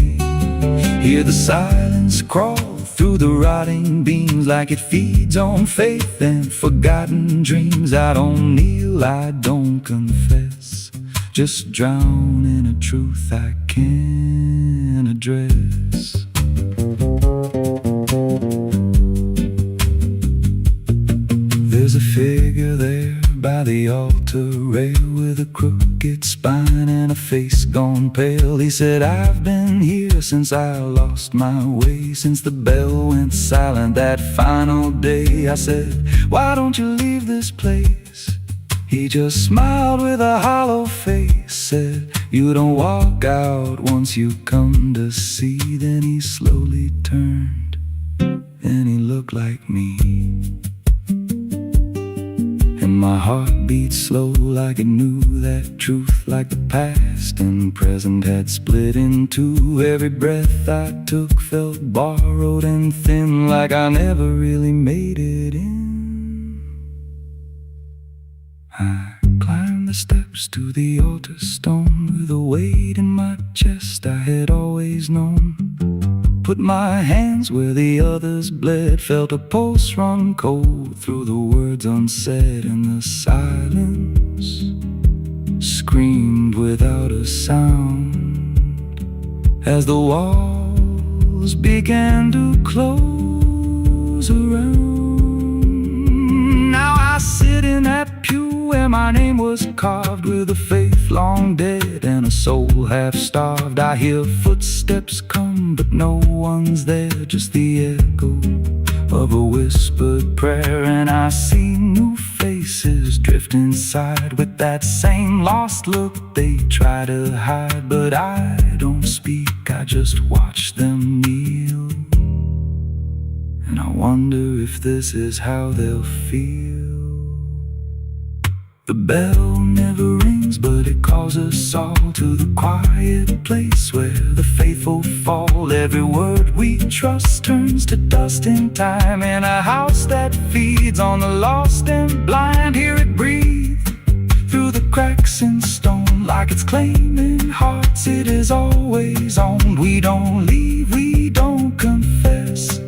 Hear the silence crawl through the rotting beams like it feeds on faith and forgotten dreams. I don't kneel, I don't confess, just drown in a truth I can't address. There's a figure there by the altar rail with a crooked spine and a face gone pale. He said, I've been here since I lost my way, since the bell went silent that final day. I said, why don't you leave this place? He just smiled with a hollow face, said, you don't walk out once you come to see. Then he slowly turned and he looked like me, and my heart beat slow like it knew that truth, like the past and present had split in two. Every breath I took felt borrowed and thin, like I never really made it in. I climbed the steps to the altar stone with a weight in my chest I had always known. Put my hands where the others bled, felt a pulse run cold through the words unsaid, and the silence screamed without a sound as the walls began to close around. Now I sit in that pew where my name was carved, with a faith long dead and a soul half starved. I hear footsteps come, but no one's there, just the echo of a whispered prayer. And I see new faces drift inside with that same lost look they try to hide. But I don't speak, I just watch them kneel, and I wonder if this is how they'll feel. The bell never rings, but it calls us all to the quiet place where the faithful fall. Every word we trust turns to dust in time, in a house that feeds on the lost and blind. Hear it breathe through the cracks in stone, like it's claiming hearts it is always on. We don't leave, we don't confess,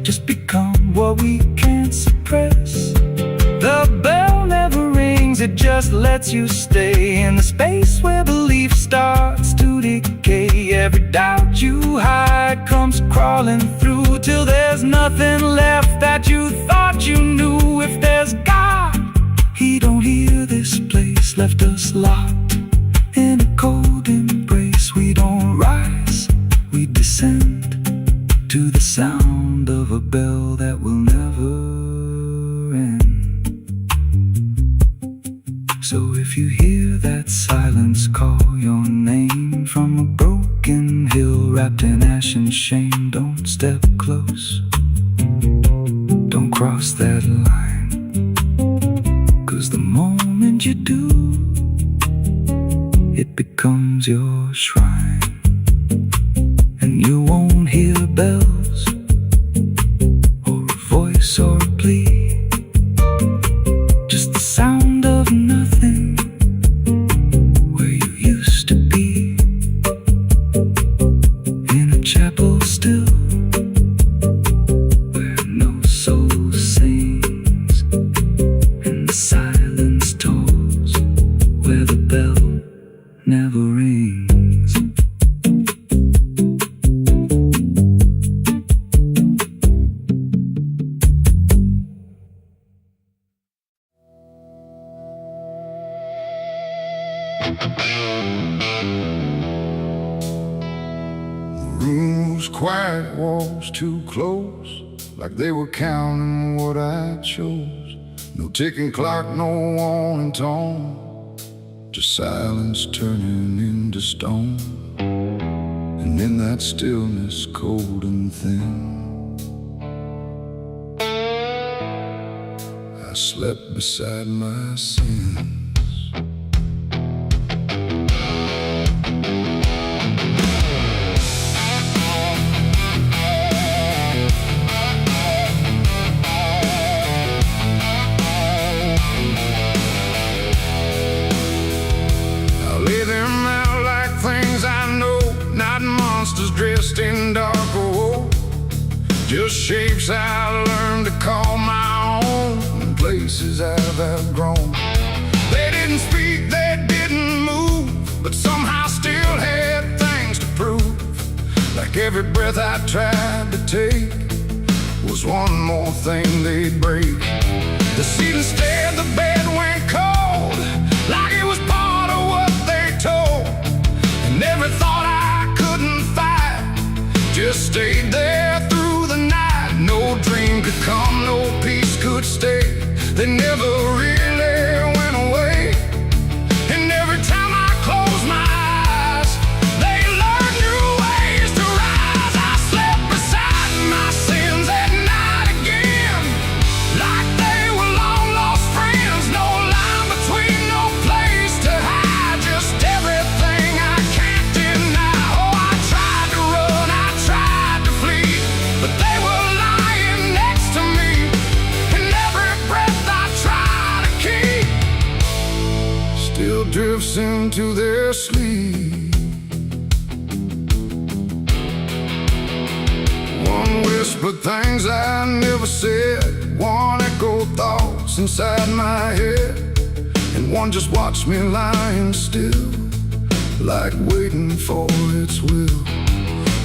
just become what we can't suppress. The bell never rings, it just lets you stay in the space where belief starts to decay. Every doubt you hide comes crawling through till there's nothing left that you thought you knew. If there's God, He don't hear this place, left us locked in a cold embrace. We don't rise, we descend to the sound of a bell that will never end. So if you hear that silence call your name from a broken hill wrapped in ash and shame, don't step close, don't cross that line, 'cause the moment you do, it becomes your shrine. And you won't hear bells or a voice or a plea, just the sound of nothing where you used to be, in a chapel still where no soul sings, and the silence tolls where the bell never rings. The room was quiet, walls too close, like they were counting what I chose. No ticking clock, no warning tone, just silence turning into stone. And in that stillness, cold and thin, I slept beside my sins. Dressed in dark wool, just shapes I learned to call my own, and places I've outgrown. They didn't speak, they didn't move, but somehow still had things to prove. Like every breath I tried to take was one more thing they'd break. The seat instead, the bed went cold, like it was part of what they told. And every thought I couldn't fight just stayed there through the night. No dream could come, no peace could stay. They never really went away. And every time I close my eyes, they learned new ways to rise. I slept beside my sins at night again, like they were long lost friends. No line between, no place to hide, just everything I can't deny. Oh, I tried to run, I tried to flee, but they were lying next to me, and every breath I try to keep still drifts into their sleep. One whispered things I never said, one echoed thoughts inside my head, and one just watched me lying still, like waiting for its will.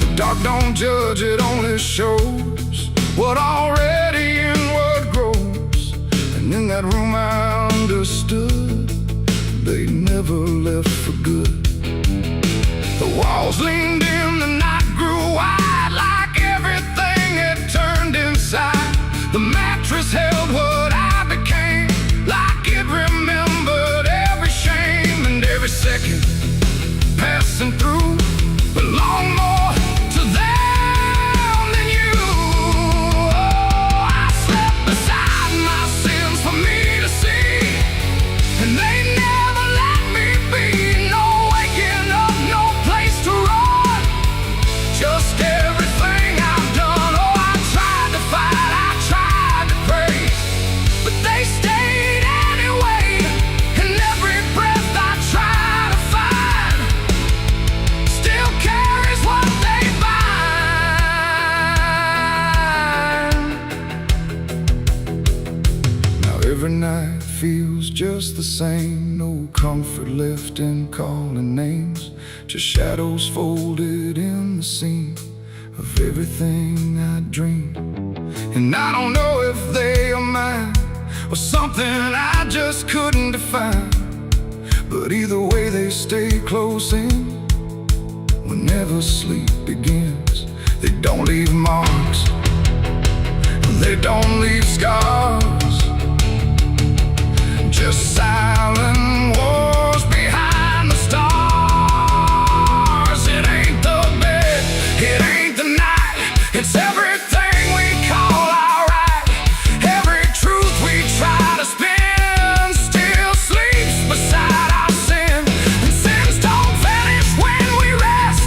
The dark don't judge, it only shows what already inward grows. And in that room I understood they never left for good. The walls leaned in, the night grew wide, like everything had turned inside. The mattress held what I became, like it remembered every shame. And every second passing through belonged more to them than you. Oh, I slept beside my sins for me to see, and they never let me be. No waking up, no place to run, just everything I've done. Oh, I tried to fight, I tried to pray, but they stayed anyway. And every breath I try to find still carries what they find. Now every night feels just the same, no comfort left in calling names, just shadows folded in the seam of everything I dreamed. And I don't know if they are mine or something I just couldn't define, but either way they stay close in whenever sleep begins. They don't leave marks, they don't leave scars, just silent wars behind the stars. It ain't the bed, it ain't the night, it's everything we call our right. Every truth we try to spin still sleeps beside our sin. And sins don't vanish when we rest,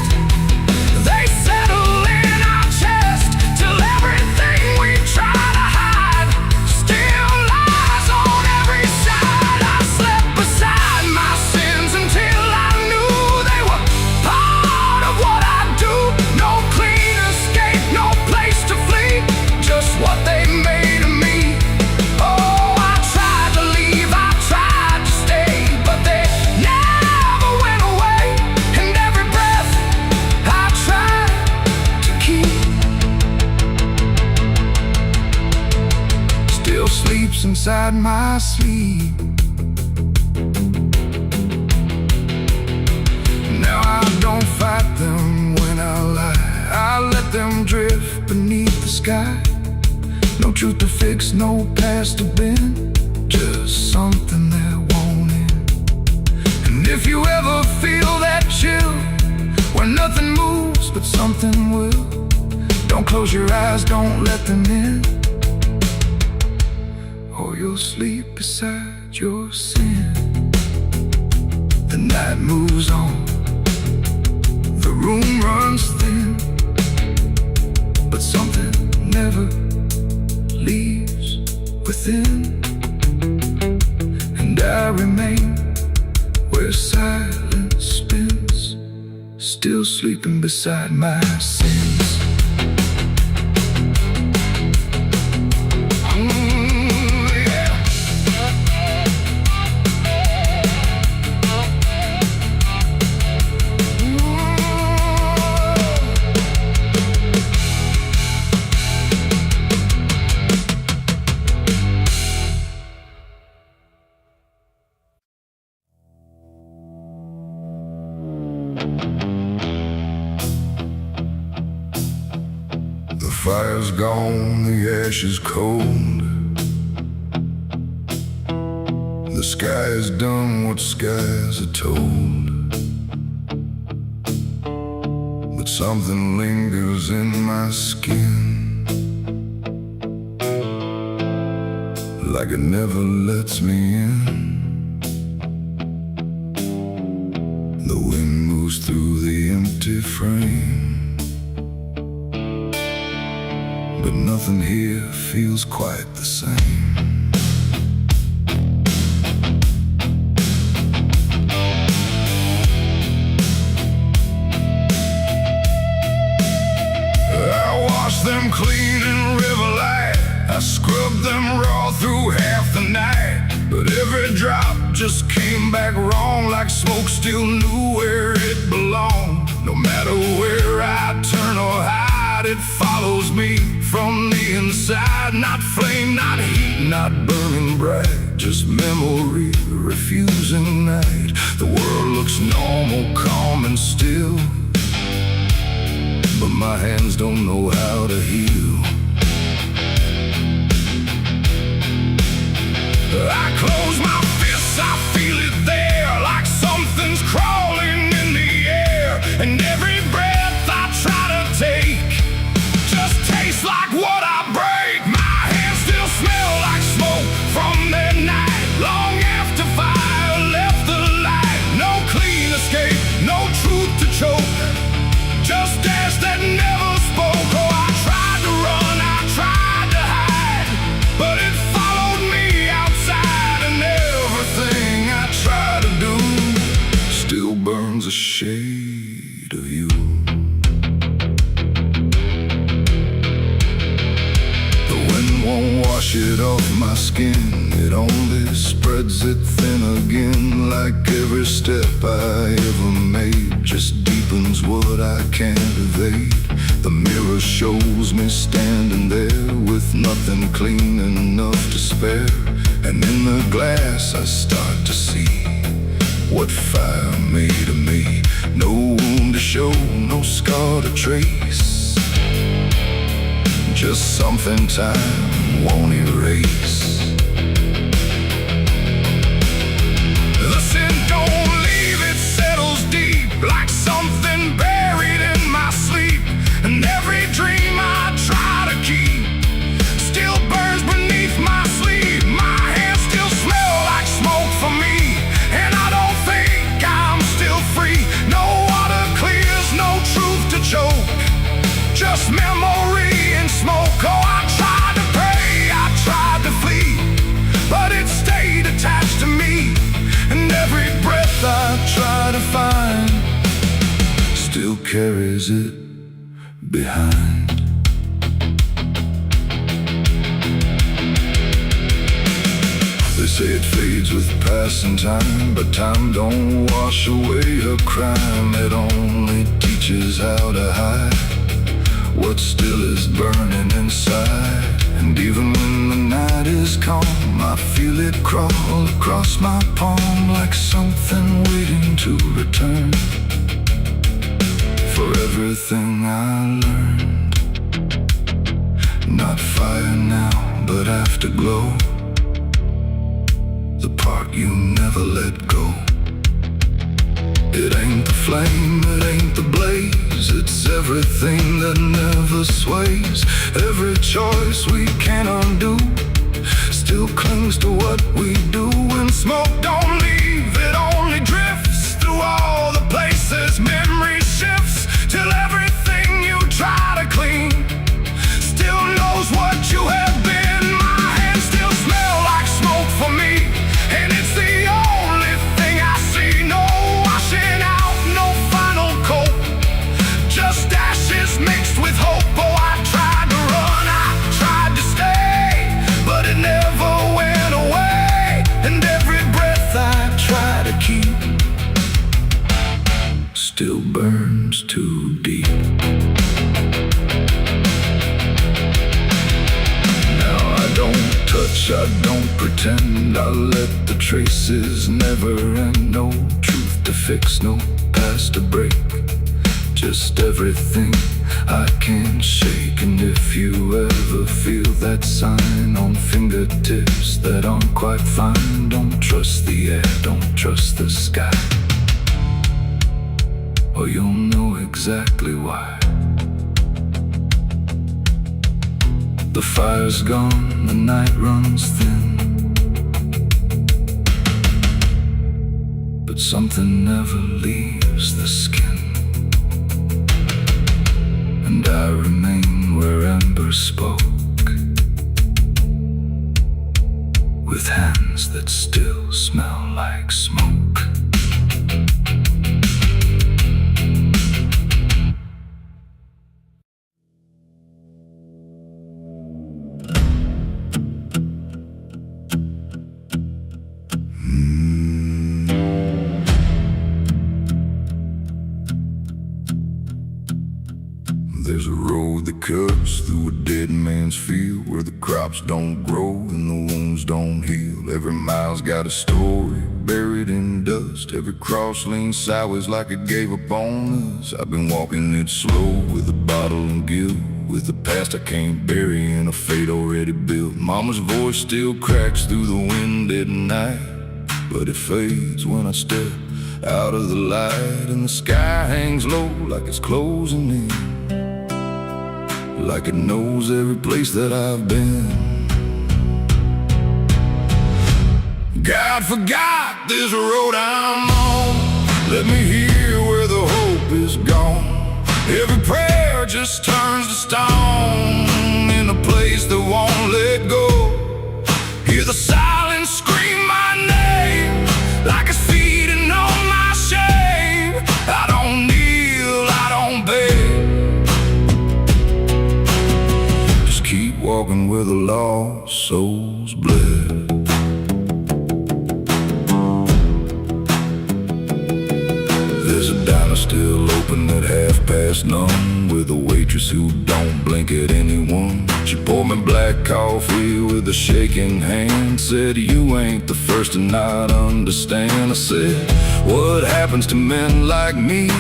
they settle in our chest till everything we try to hide still lies on every side. I slept beside my sins until I knew they were part of what I do. No clean escape, no place to flee, just what they made of me. Oh, I tried to leave, I tried to stay, but they never went away. And every breath I tried to keep still sleeps inside my sleep. Now I don't fight them when I lie, I let them drift beneath the sky. No truth to fix, no past to bend, just something that won't end. And if you ever feel that chill, where nothing moves but something will, don't close your eyes, don't let them in, or you'll sleep beside your sin. The night moves on, the room runs thin, but something never leaves within. And I remain where silence spins, still sleeping beside my sins. The fire's gone, the ash is cold, the sky has done what skies are told, but something lingers in my skin, like it never lets me in. The wind moves through the empty frame, but nothing here feels quite the same. I wash them clean in river light, I scrub them raw through half the night, but every drop just came back wrong, like smoke still knew where it belonged. No matter where I turn or hide, it follows me from the inside. Not flame, not heat, not burning bright, just memory, refusing night. The world looks normal, calm and still, but my hands don't know how to heal. I close my fists, I feel it there, like something's crawling in the air. And every breath I try to take just tastes like what I break. My hands still smell like smoke from that night, long after fire left the light. No clean escape, no truth to choke, just ash that never spoke. Oh, I tried to run, I tried to hide, but it followed me outside. And everything I try to do still burns a shade of you. The wind won't wash it off my skin, it only spreads it thin again. Like every step I ever made just deepens what I can't evade. The mirror shows me standing there with nothing clean enough to spare. And in the glass I start to see what fire made of me. No wound to show, no scar to trace, just something time won't erase. I try to find still carries it behind. They say it fades with passing time, but time don't wash away a crime. It only teaches how to hide what still is burning inside. And even when the night is calm, I feel it crawl across my palm like something waiting to return for everything I learned. Not fire now, but afterglow, the part you never let go. It ain't the flame, it ain't the blaze, it's everything that never sways. Every choice we can't undo still clings to what we do. When smoke don't leave, it only drifts through all the places memory shifts, till everything you try to clean still knows what you have been. My hands still smell like smoke for me, and it's the only thing I see. No washing out, no final coat, just ashes mixed with hope. Oh, I tried to run, I tried to stay, but it never went away. And every breath I try to keep still burns too deep. Now I don't touch, I don't pretend, I let the traces never end. No truth to fix, no past to break, just everything I can't shake. And if you ever feel that sign on fingertips that aren't quite fine, don't trust the air, don't trust the sky, or you'll know exactly why. The fire's gone, the night runs thin, but something never leaves the skin. And I remain where ember spoke, with hands that still smell like smoke. There's a road that cuts through a dead man's field, where the crops don't grow and the wounds don't heal. Every mile's got a story buried in dust. Every cross leans sideways like it gave up on us. I've been walking it slow with a bottle and guilt, with the past I can't bury in a fate already built. Mama's voice still cracks through the wind at night, but it fades when I step out of the light. And the sky hangs low like it's closing in, like it knows every place that I've been. God forgot this road I'm on, let me hear where the hope is gone. Every prayer just turns to stone in a place that won't let go. Hear the silence scream my name like it's feeding on my shame. I don't kneel, I don't beg, keep walking where the lost souls bled. There's a diner still open at 1:30, with a waitress who don't blink at anyone. She poured me black coffee with a shaking hand, said, "You ain't the first to not understand." I said, "What happens to men like me?"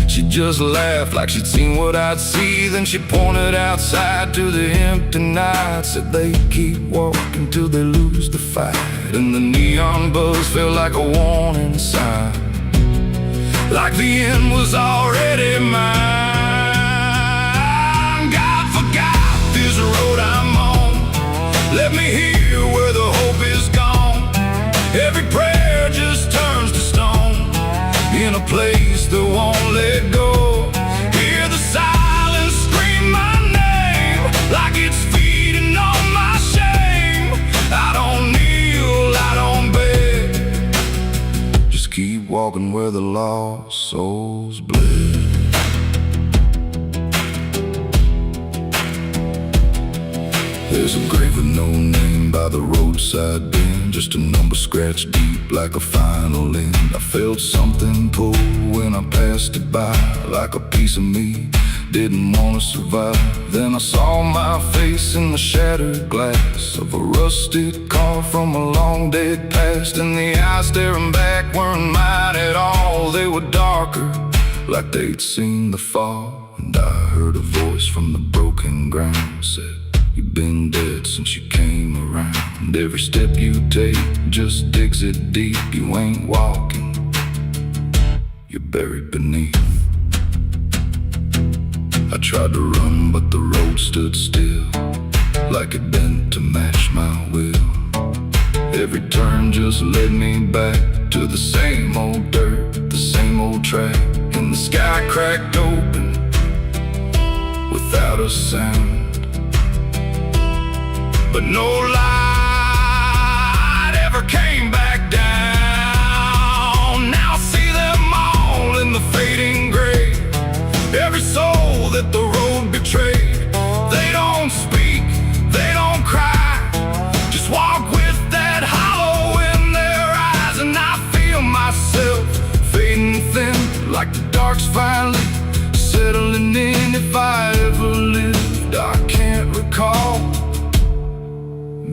She just laughed like she'd seen what I'd see. Then she pointed outside to the empty night, said they keep walking till they lose the fight. And the neon buzz felt like a warning sign, like the end was already mine. God forgot this road I'm on, let me hear where the hope is gone. Every prayer just turns to stone in a place that won't let go. Hear the silence scream my name like it's feeding on my shame. I don't kneel, I don't beg, just keep keep walking where the lost souls bled. There's a grave with no name by the roadside bend, just a number scratched deep like a final end. I felt something pull when I passed it by, like a piece of me didn't want to survive. Then I saw my face in the shattered glass of a rusted car from a long dead past, and the eyes staring back weren't mine at all. They were darker, like they'd seen the fall. And I heard a voice from the broken ground said, "You've been dead since you came around. And every step you take just digs it deep. You ain't walking, you're buried beneath." I tried to run, but the road stood still, like it bent to match my will. Every turn just led me back to the same old dirt, the same old track. And the sky cracked open without a sound, but no light ever came back down. Now I see them all in the fading gray, every soul that the road betrayed. They don't speak, they don't cry, just walk with that hollow in their eyes. And I feel myself fading thin, like the dark's finally settling in. If I ever lived, I can't recall.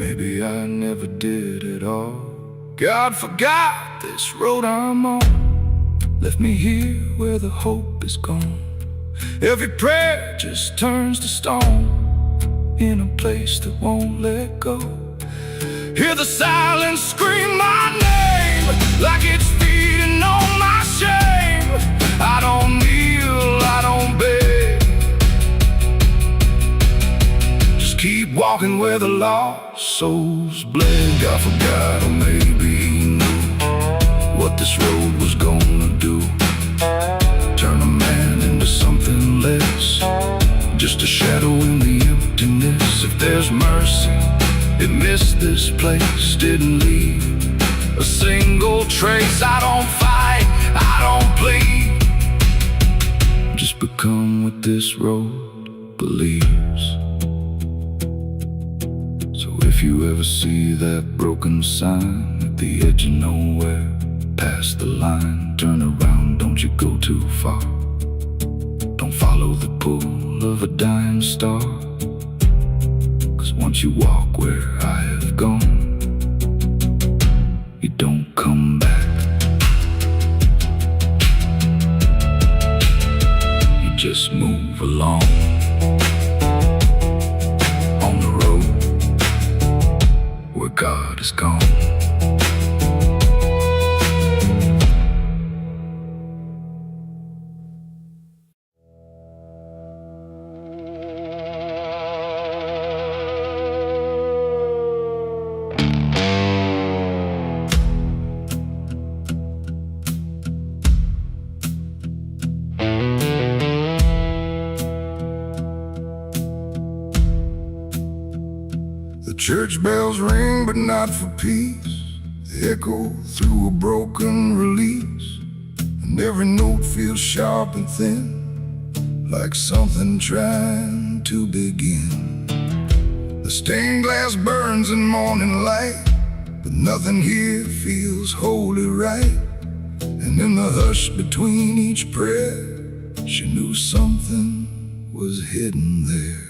Maybe I never did at all. God forgot this road I'm on, left me here where the hope is gone. Every prayer just turns to stone, in a place that won't let go. Hear the silence scream my name, like it's feeding on my shame. I don't kneel, I don't beg, just keep walking where the lost souls bled. God forgot, or maybe he knew what this road was gonna do. Turn a man into something less, just a shadow in the emptiness. If there's mercy, it missed this place, didn't leave a single trace. I don't fight, I don't plead, just become what this road believes. So if you ever see that broken sign at the edge of nowhere, past the line, turn around, don't you go too far. Don't follow the pull of a dying star, 'cause once you walk where I have gone, you don't come back. You just move along on the road where God is gone. Church bells ring, but not for peace. They echo through a broken release, and every note feels sharp and thin, like something trying to begin. The stained glass burns in morning light, but nothing here feels wholly right. And in the hush between each prayer, she knew something was hidden there.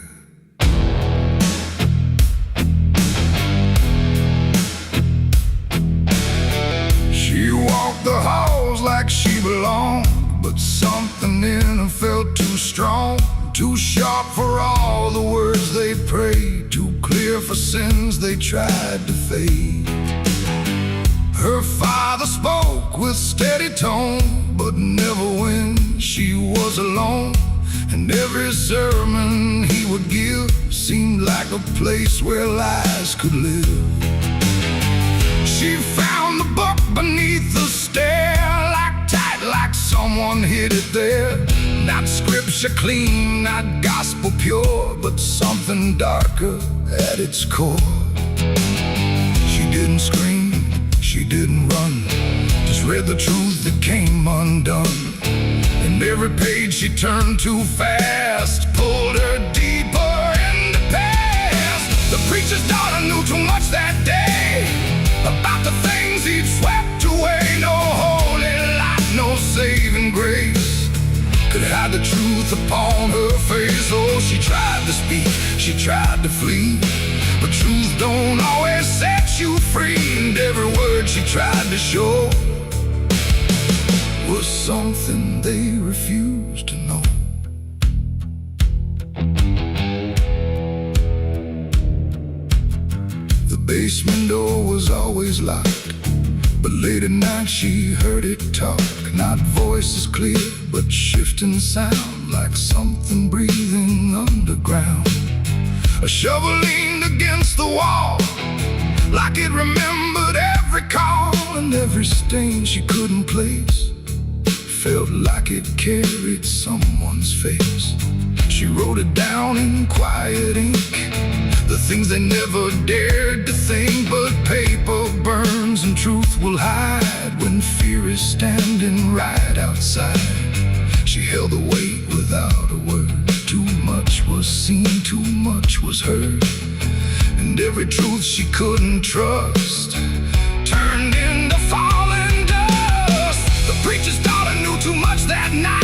She walked the halls like she belonged, but something in her felt too strong, too sharp for all the words they prayed, too clear for sins they tried to fade. Her father spoke with steady tone, but never when she was alone. And every sermon he would give seemed like a place where lies could live. She found the book beneath the stair, like tight, like someone hid it there. Not scripture clean, not gospel pure, but something darker at its core. She didn't scream, she didn't run, just read the truth that came undone, and every page she turned too fast pulled her deeper in the past. The preacher's daughter knew too much that day about the things he'd swept away. No holy light, no saving grace could hide the truth upon her face. Oh, she tried to speak, she tried to flee, but truth don't always set you free. And every word she tried to show was something they refused to know. The basement door was always locked, but late at night she heard it talk. Not voices clear, but shifting sound, like something breathing underground. A shovel leaned against the wall, like it remembered every call, and every stain she couldn't place felt like it carried someone's face. She wrote it down in quiet ink, the things they never dared to think. But paper burns and truth will hide when fear is standing right outside. She held the weight without a word. Too much was seen, too much was heard, and every truth she couldn't trust turned into falling dust. The preacher's daughter knew too much that night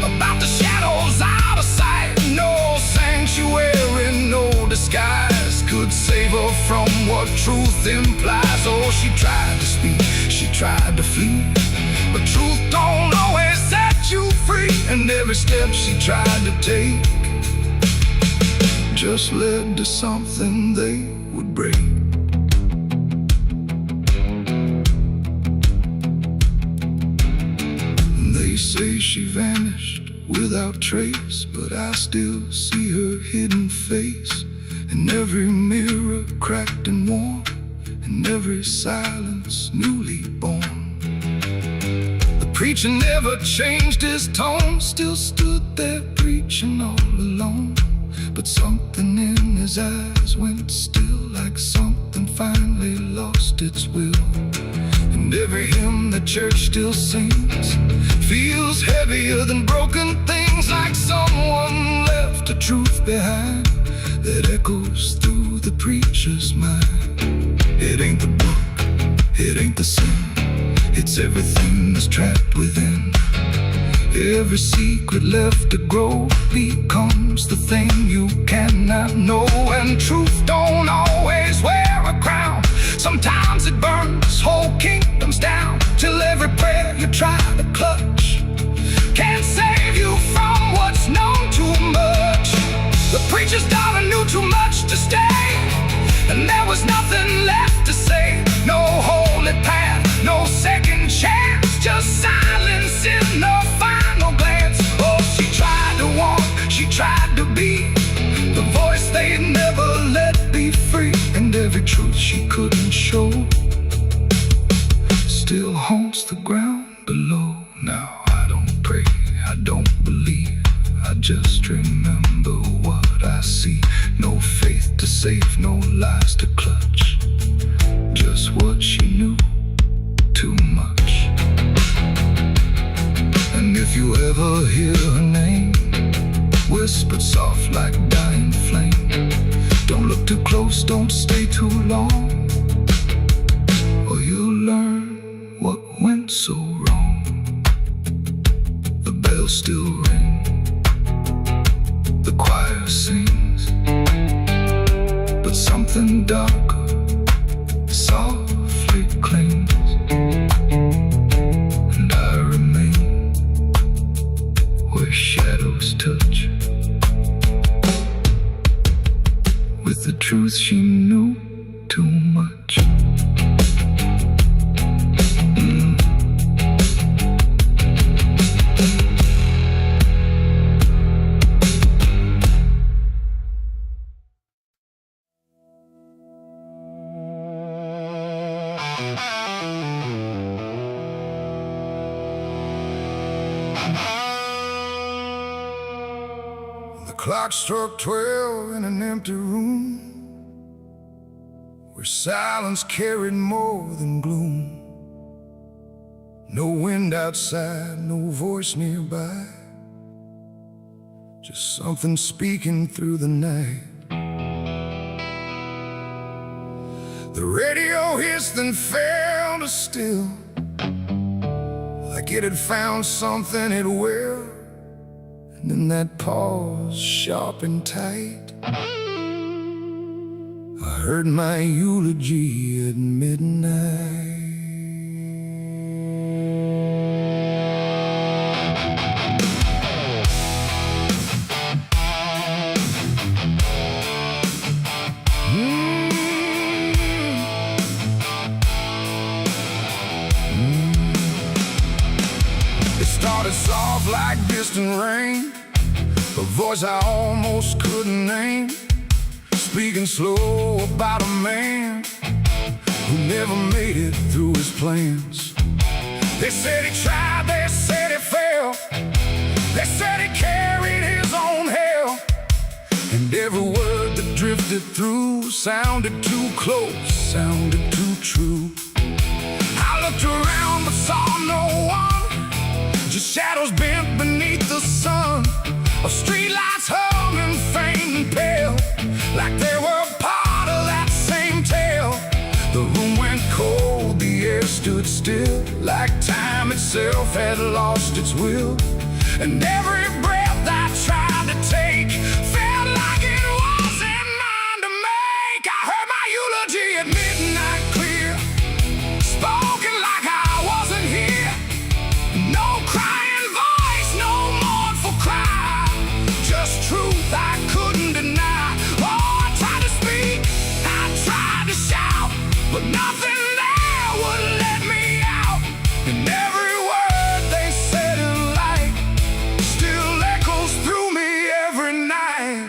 about the shadows out of sight. No sanctuary, no disguise could save her from what truth implies. Oh, she tried to speak, she tried to flee, but truth don't always set you free. And every step she tried to take just led to something they would break. They say she vanished without trace, but I still see her hidden face in every mirror cracked and worn, in every silence newly born. The preacher never changed his tone, still stood there preaching all alone. But something in his eyes went still, like something finally lost its will. And every hymn the church still sings feels heavier than broken things, like someone left a truth behind that echoes through the preacher's mind. It ain't the book, it ain't the sin, it's everything that's trapped within. Every secret left to grow becomes the thing you cannot know. And truth don't always wear a crown, sometimes it burns whole kingdoms down, till every prayer you try to clutch can't save you from what's known too much. The preacher's daughter knew too much to stay, and there was nothing left to say. No holy path, no second chance, just silence in the final glance. Oh, she tried to walk, she tried to be the voice they'd never let be free. And every truth she couldn't show still haunts the ground below. Now I don't pray, I don't believe, I just remember what I see. No faith to save, no lies to clutch, just what she knew, too much. And if you ever hear her name whispered soft like dying flame, don't look too close, don't stay too long, or you'll learn what went so wrong. The bells still ring, the choir sings, but something darker softly clings, and I remain where shadows touch with the truth she knew too much. The clock struck 12 in an empty room, where silence carried more than gloom. No wind outside, no voice nearby, just something speaking through the night. The radio hissed and fell to still, like it had found something it will. And in that pause, sharp and tight, I heard my eulogy at midnight. It started soft like distant rain, a voice I almost couldn't name, speaking slow about a man who never made it through his plans. They said he tried, they said he failed, they said he carried his own hell, and every word that drifted through sounded too close, sounded too true. I looked around but saw no one, just shadows bent beneath the sun, of streetlights hung and faint and pale, like they were part of that same tale. The room went cold, the air stood still, like time itself had lost its will. And every breath I tried to take felt like it wasn't mine to make. I heard my eulogy at midnight clear, spoken like I wasn't here. No crying voice, no mournful cry, just truth I couldn't deny. Oh, I tried to speak, I tried to shout, but nothing there would let me out. And every word they said in light still echoes through me every night.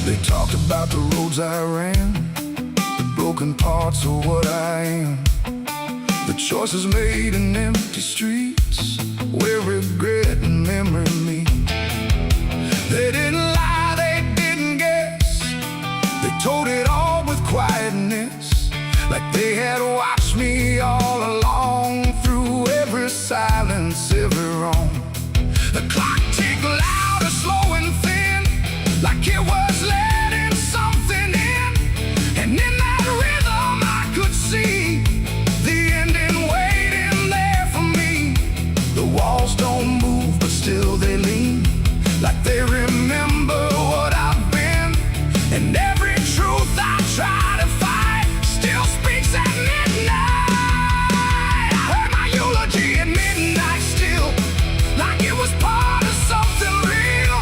They talked about the roads I ran, the broken parts of what I am, the choices made in empty streets where regret and memory meet. They didn't lie, they didn't guess, they told it all with quietness, like they had watched me all along, through every silence, every wrong. The clock ticked loud and slow and thin, like it was letting something in. And in that rhythm I could see the ending waiting there for me. The walls don't move, but still they lean, like they remember what I've been. And every truth I try to fight still speaks at midnight. I heard my eulogy at midnight still, like it was part of something real.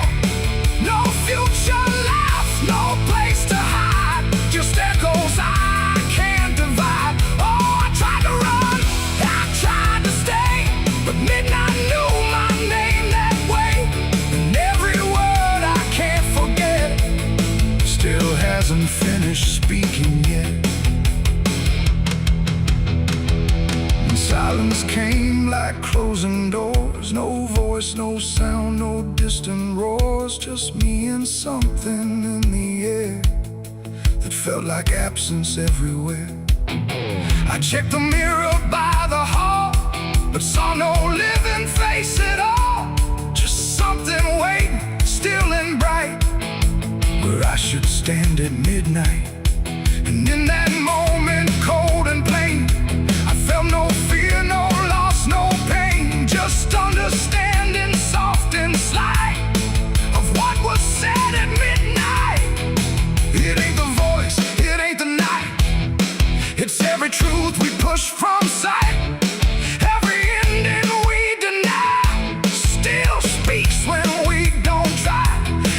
No future left, no place to hide, just echoes I can't divide. Oh, I tried to run, I tried to stay, but midnight knew my name that way. And every word I can't forget still hasn't finished speaking yet. And silence came like closing doors, no voice, no sound, no distant roars, just me and something in the air that felt like absence everywhere. I checked the mirror by the hall, but saw no living face at all, just something waiting, still and bright, where I should stand at midnight. And in that moment, cold and plain, I felt no fear, no loss, no pain, just understanding, soft and slight, of what was said at midnight. It ain't the voice, it ain't the night, it's every truth we push from sight. Every ending we deny still speaks when we don't try.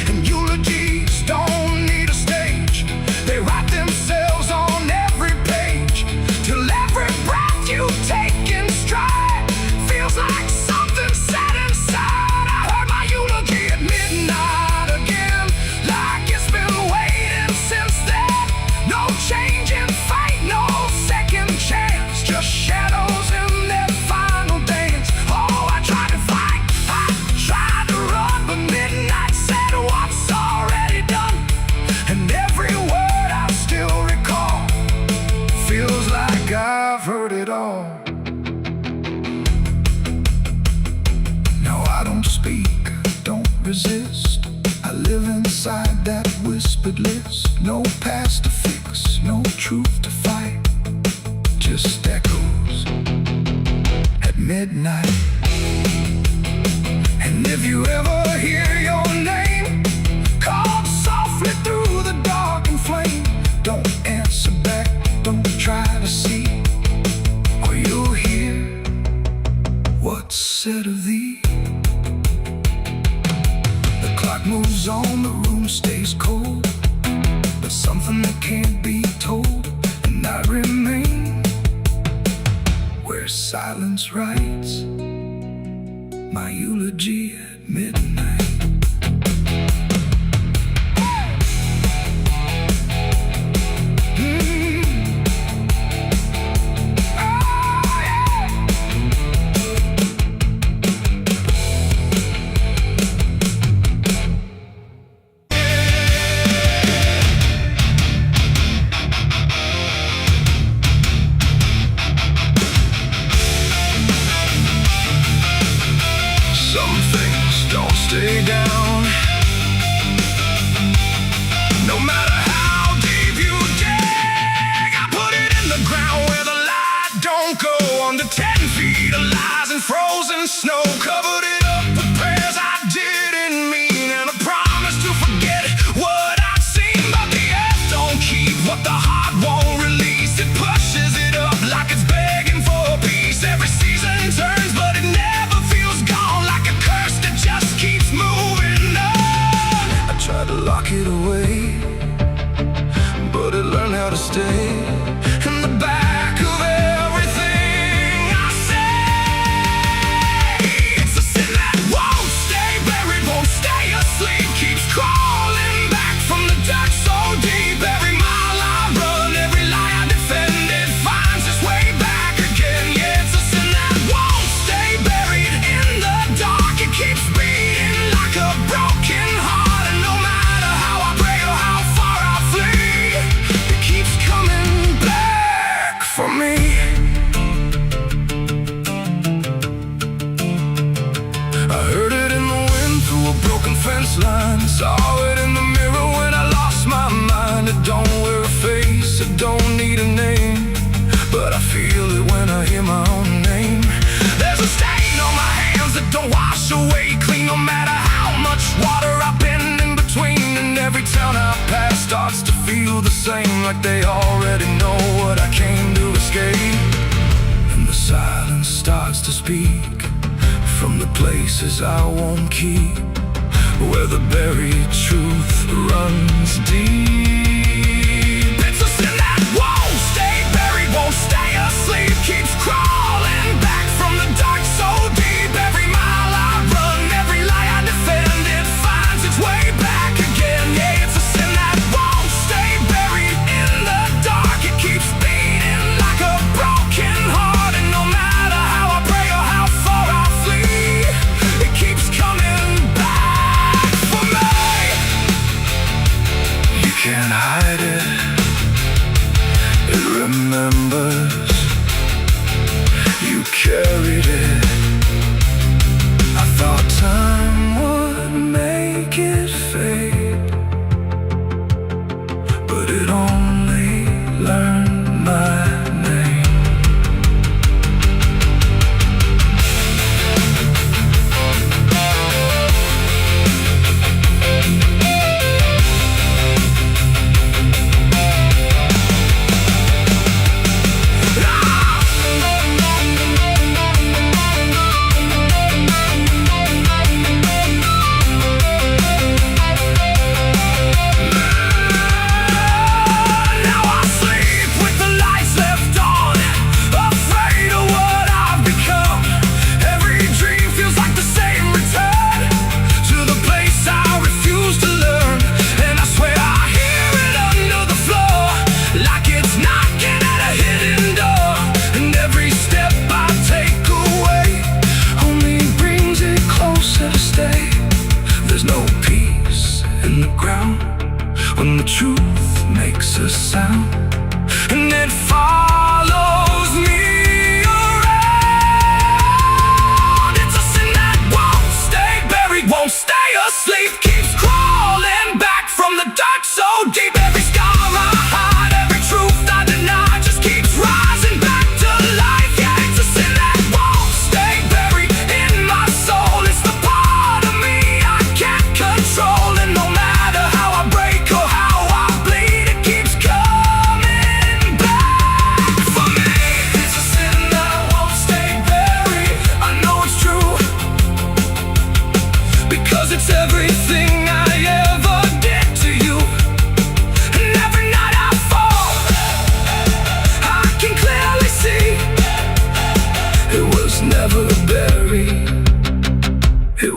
And eulogies don't need a stage, they write themselves on every page, till every breath you take in stride feels like something set inside. I heard my eulogy at midnight again, like it's been waiting since then. No change in fate, no second chance, just shadows I've heard it all. Now I don't speak, don't resist. I live inside that whispered list. No past to fix, no truth to fight, just echoes at midnight. And if you ever hear your name called softly through the dark and flame, don't answer back, don't try to see, or you'll hear what's said of thee. The clock moves on, the room stays cold, but something that can't be told, and I remain where silence writes my eulogy at midnight. Some things don't stay down, no matter how deep you dig. I put it in the ground where the light don't go. Under 10 feet of lies and frozen snow, covered it up with prayers I didn't mean, and a promise to forget what I'd seen. But the earth don't keep what the heart won't release. It pushes it up like it's begging for peace. Every season turns, but it never feels gone, like a curse that just keeps moving on. I tried to lock it away, but it learned how to stay in the back of everything I say. It's a sin that won't stay buried, won't stay asleep, keeps crawling back from the dark so deep. Every mile I run, every lie I defend, it finds its way back again. Yeah, it's a sin that won't stay buried in the dark. It keeps beating like a broken heart, and no matter how I pray or how far I flee, it keeps coming back for me. I heard it in the wind through a broken fence line, saw it in the mirror when I lost my mind. It don't wear a face, it don't need a name, but I feel it when I hear my own name. There's a stain on my hands that don't wash away clean, no matter how much water I've been in between. And every town I pass starts to feel the same, like they already know what I came to escape. And the silence starts to speak from the places I won't keep, where the buried truth runs deep. It's a sin that won't stay buried, won't stay asleep, keeps crawling back from the dark so deep. Every mile I run, every lie I defend, it finds its way back again. Yeah, it's a sin that won't stay buried in the dark. It keeps beating like a broken heart, and no matter how I pray or how far I flee, it keeps coming back for me. You can't hide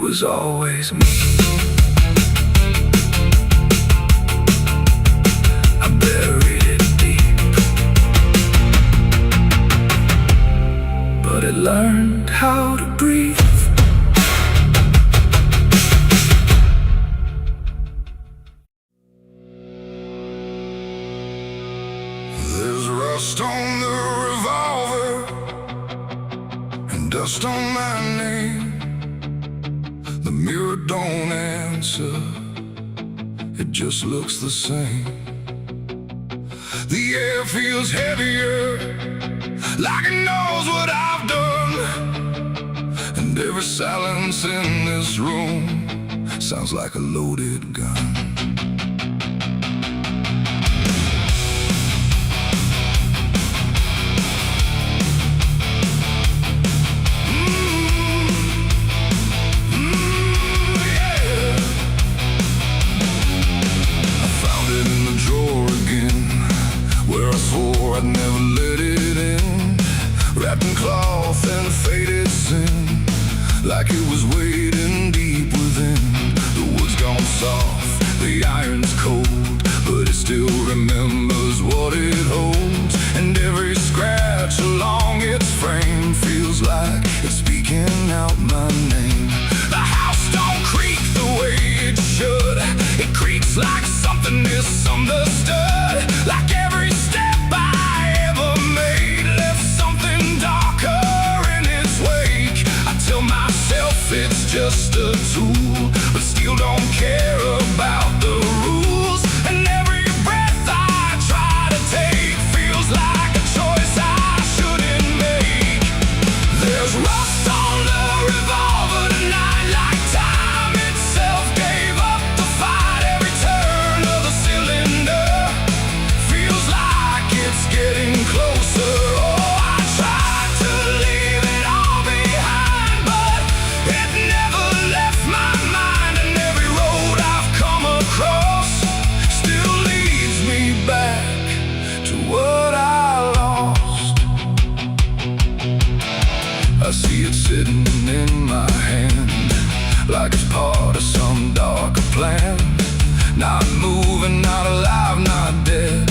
was always me. I buried it deep, but it learned how to breathe. There's rust on the revolver and dust on my name. The mirror don't answer, it just looks the same. The air feels heavier, like it knows what I've done. And every silence in this room sounds like a loaded gun. I'd never let it in, wrapped in cloth and faded sin, like it was waiting deep within. The wood's gone soft, the iron's cold, but it still remembers what it holds. And every scratch along its frame feels like it's speaking out my name. The house don't creak the way it should, it creaks like something misunderstood. Like every step it's just a tool, but still don't care about the rules. And every breath I try to take feels like a choice I shouldn't make. There's rust on the revolver tonight, like time itself gave up the fight. Every turn of the cylinder feels like it's getting closer. Oh, I tried to leave it all behind, but it never left my mind. And every road I've come across still leads me back to what I lost. I see it sitting in my hand, like it's part of some darker plan. Not moving, not alive, not dead,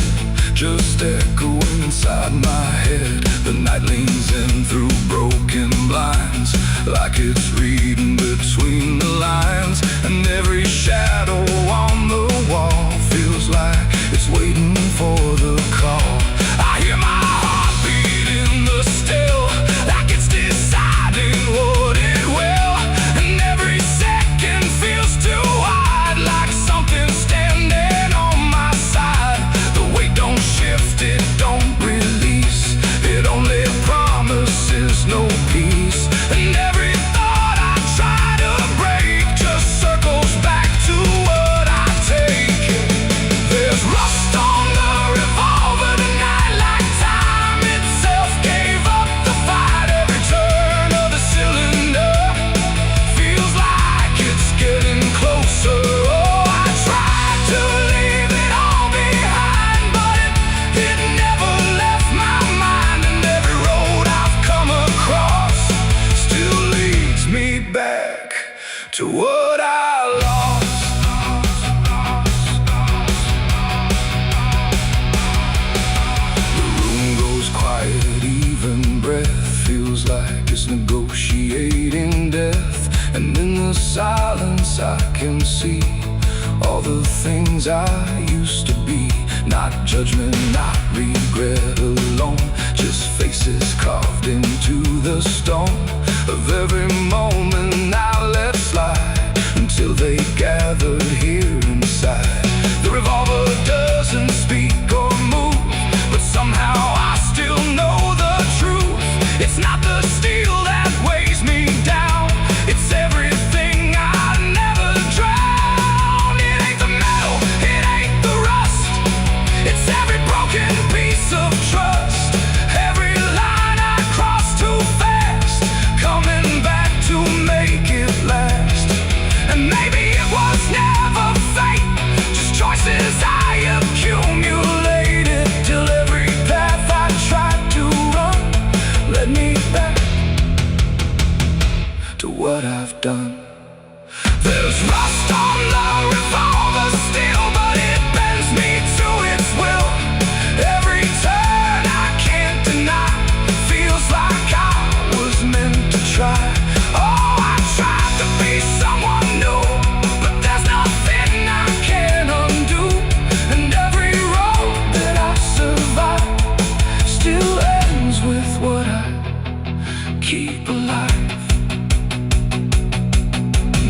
just echoing inside my head. The night leans in through broken blinds, like it's reading between the lines. And every shadow on the wall feels like it's waiting for the call. I hear my heartbeat in the still, like it's deciding what it will. And every second feels too wide, like something's standing on my side. The weight don't shift, it don't release, it only promises no peace. And every thought I try to break just circles back to what I take. There's rust on the revolver tonight, like time itself gave up the fight. Every turn of the cylinder feels like it's getting closer. Oh, I tried to leave it all behind, but it never left my mind. And every road I've come across still leads me back to what I lost. The room goes quiet, even breath feels like it's negotiating death. And in the silence I can see all the things I used to be. Not judgment, not regret alone, just faces carved into the stone of every moment I let slide, until they gathered here inside. The revolver doesn't speak or move, but somehow I still know the truth. It's not the steel that weighs me down, it's everything I never drown. It ain't the metal, it ain't the rust, it's every broken piece of trust. Every line I cross too fast, coming back to make it last. And maybe it was never fate, just choices I accumulated, till every path I tried to run led me back to what I've done. There's rust on the revolver steel, but it bends me to its will. Every turn I can't deny, feels like I was meant to try. Oh, I tried to be someone new, but there's nothing I can undo. And every road that I survive still ends with what I keep alive.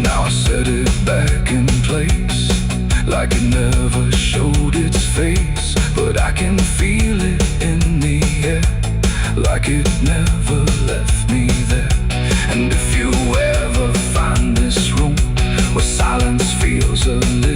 Now I set it back in place, like it never showed its face. But I can feel it in the air, like it never left me there. And if you ever find this room where silence feels a little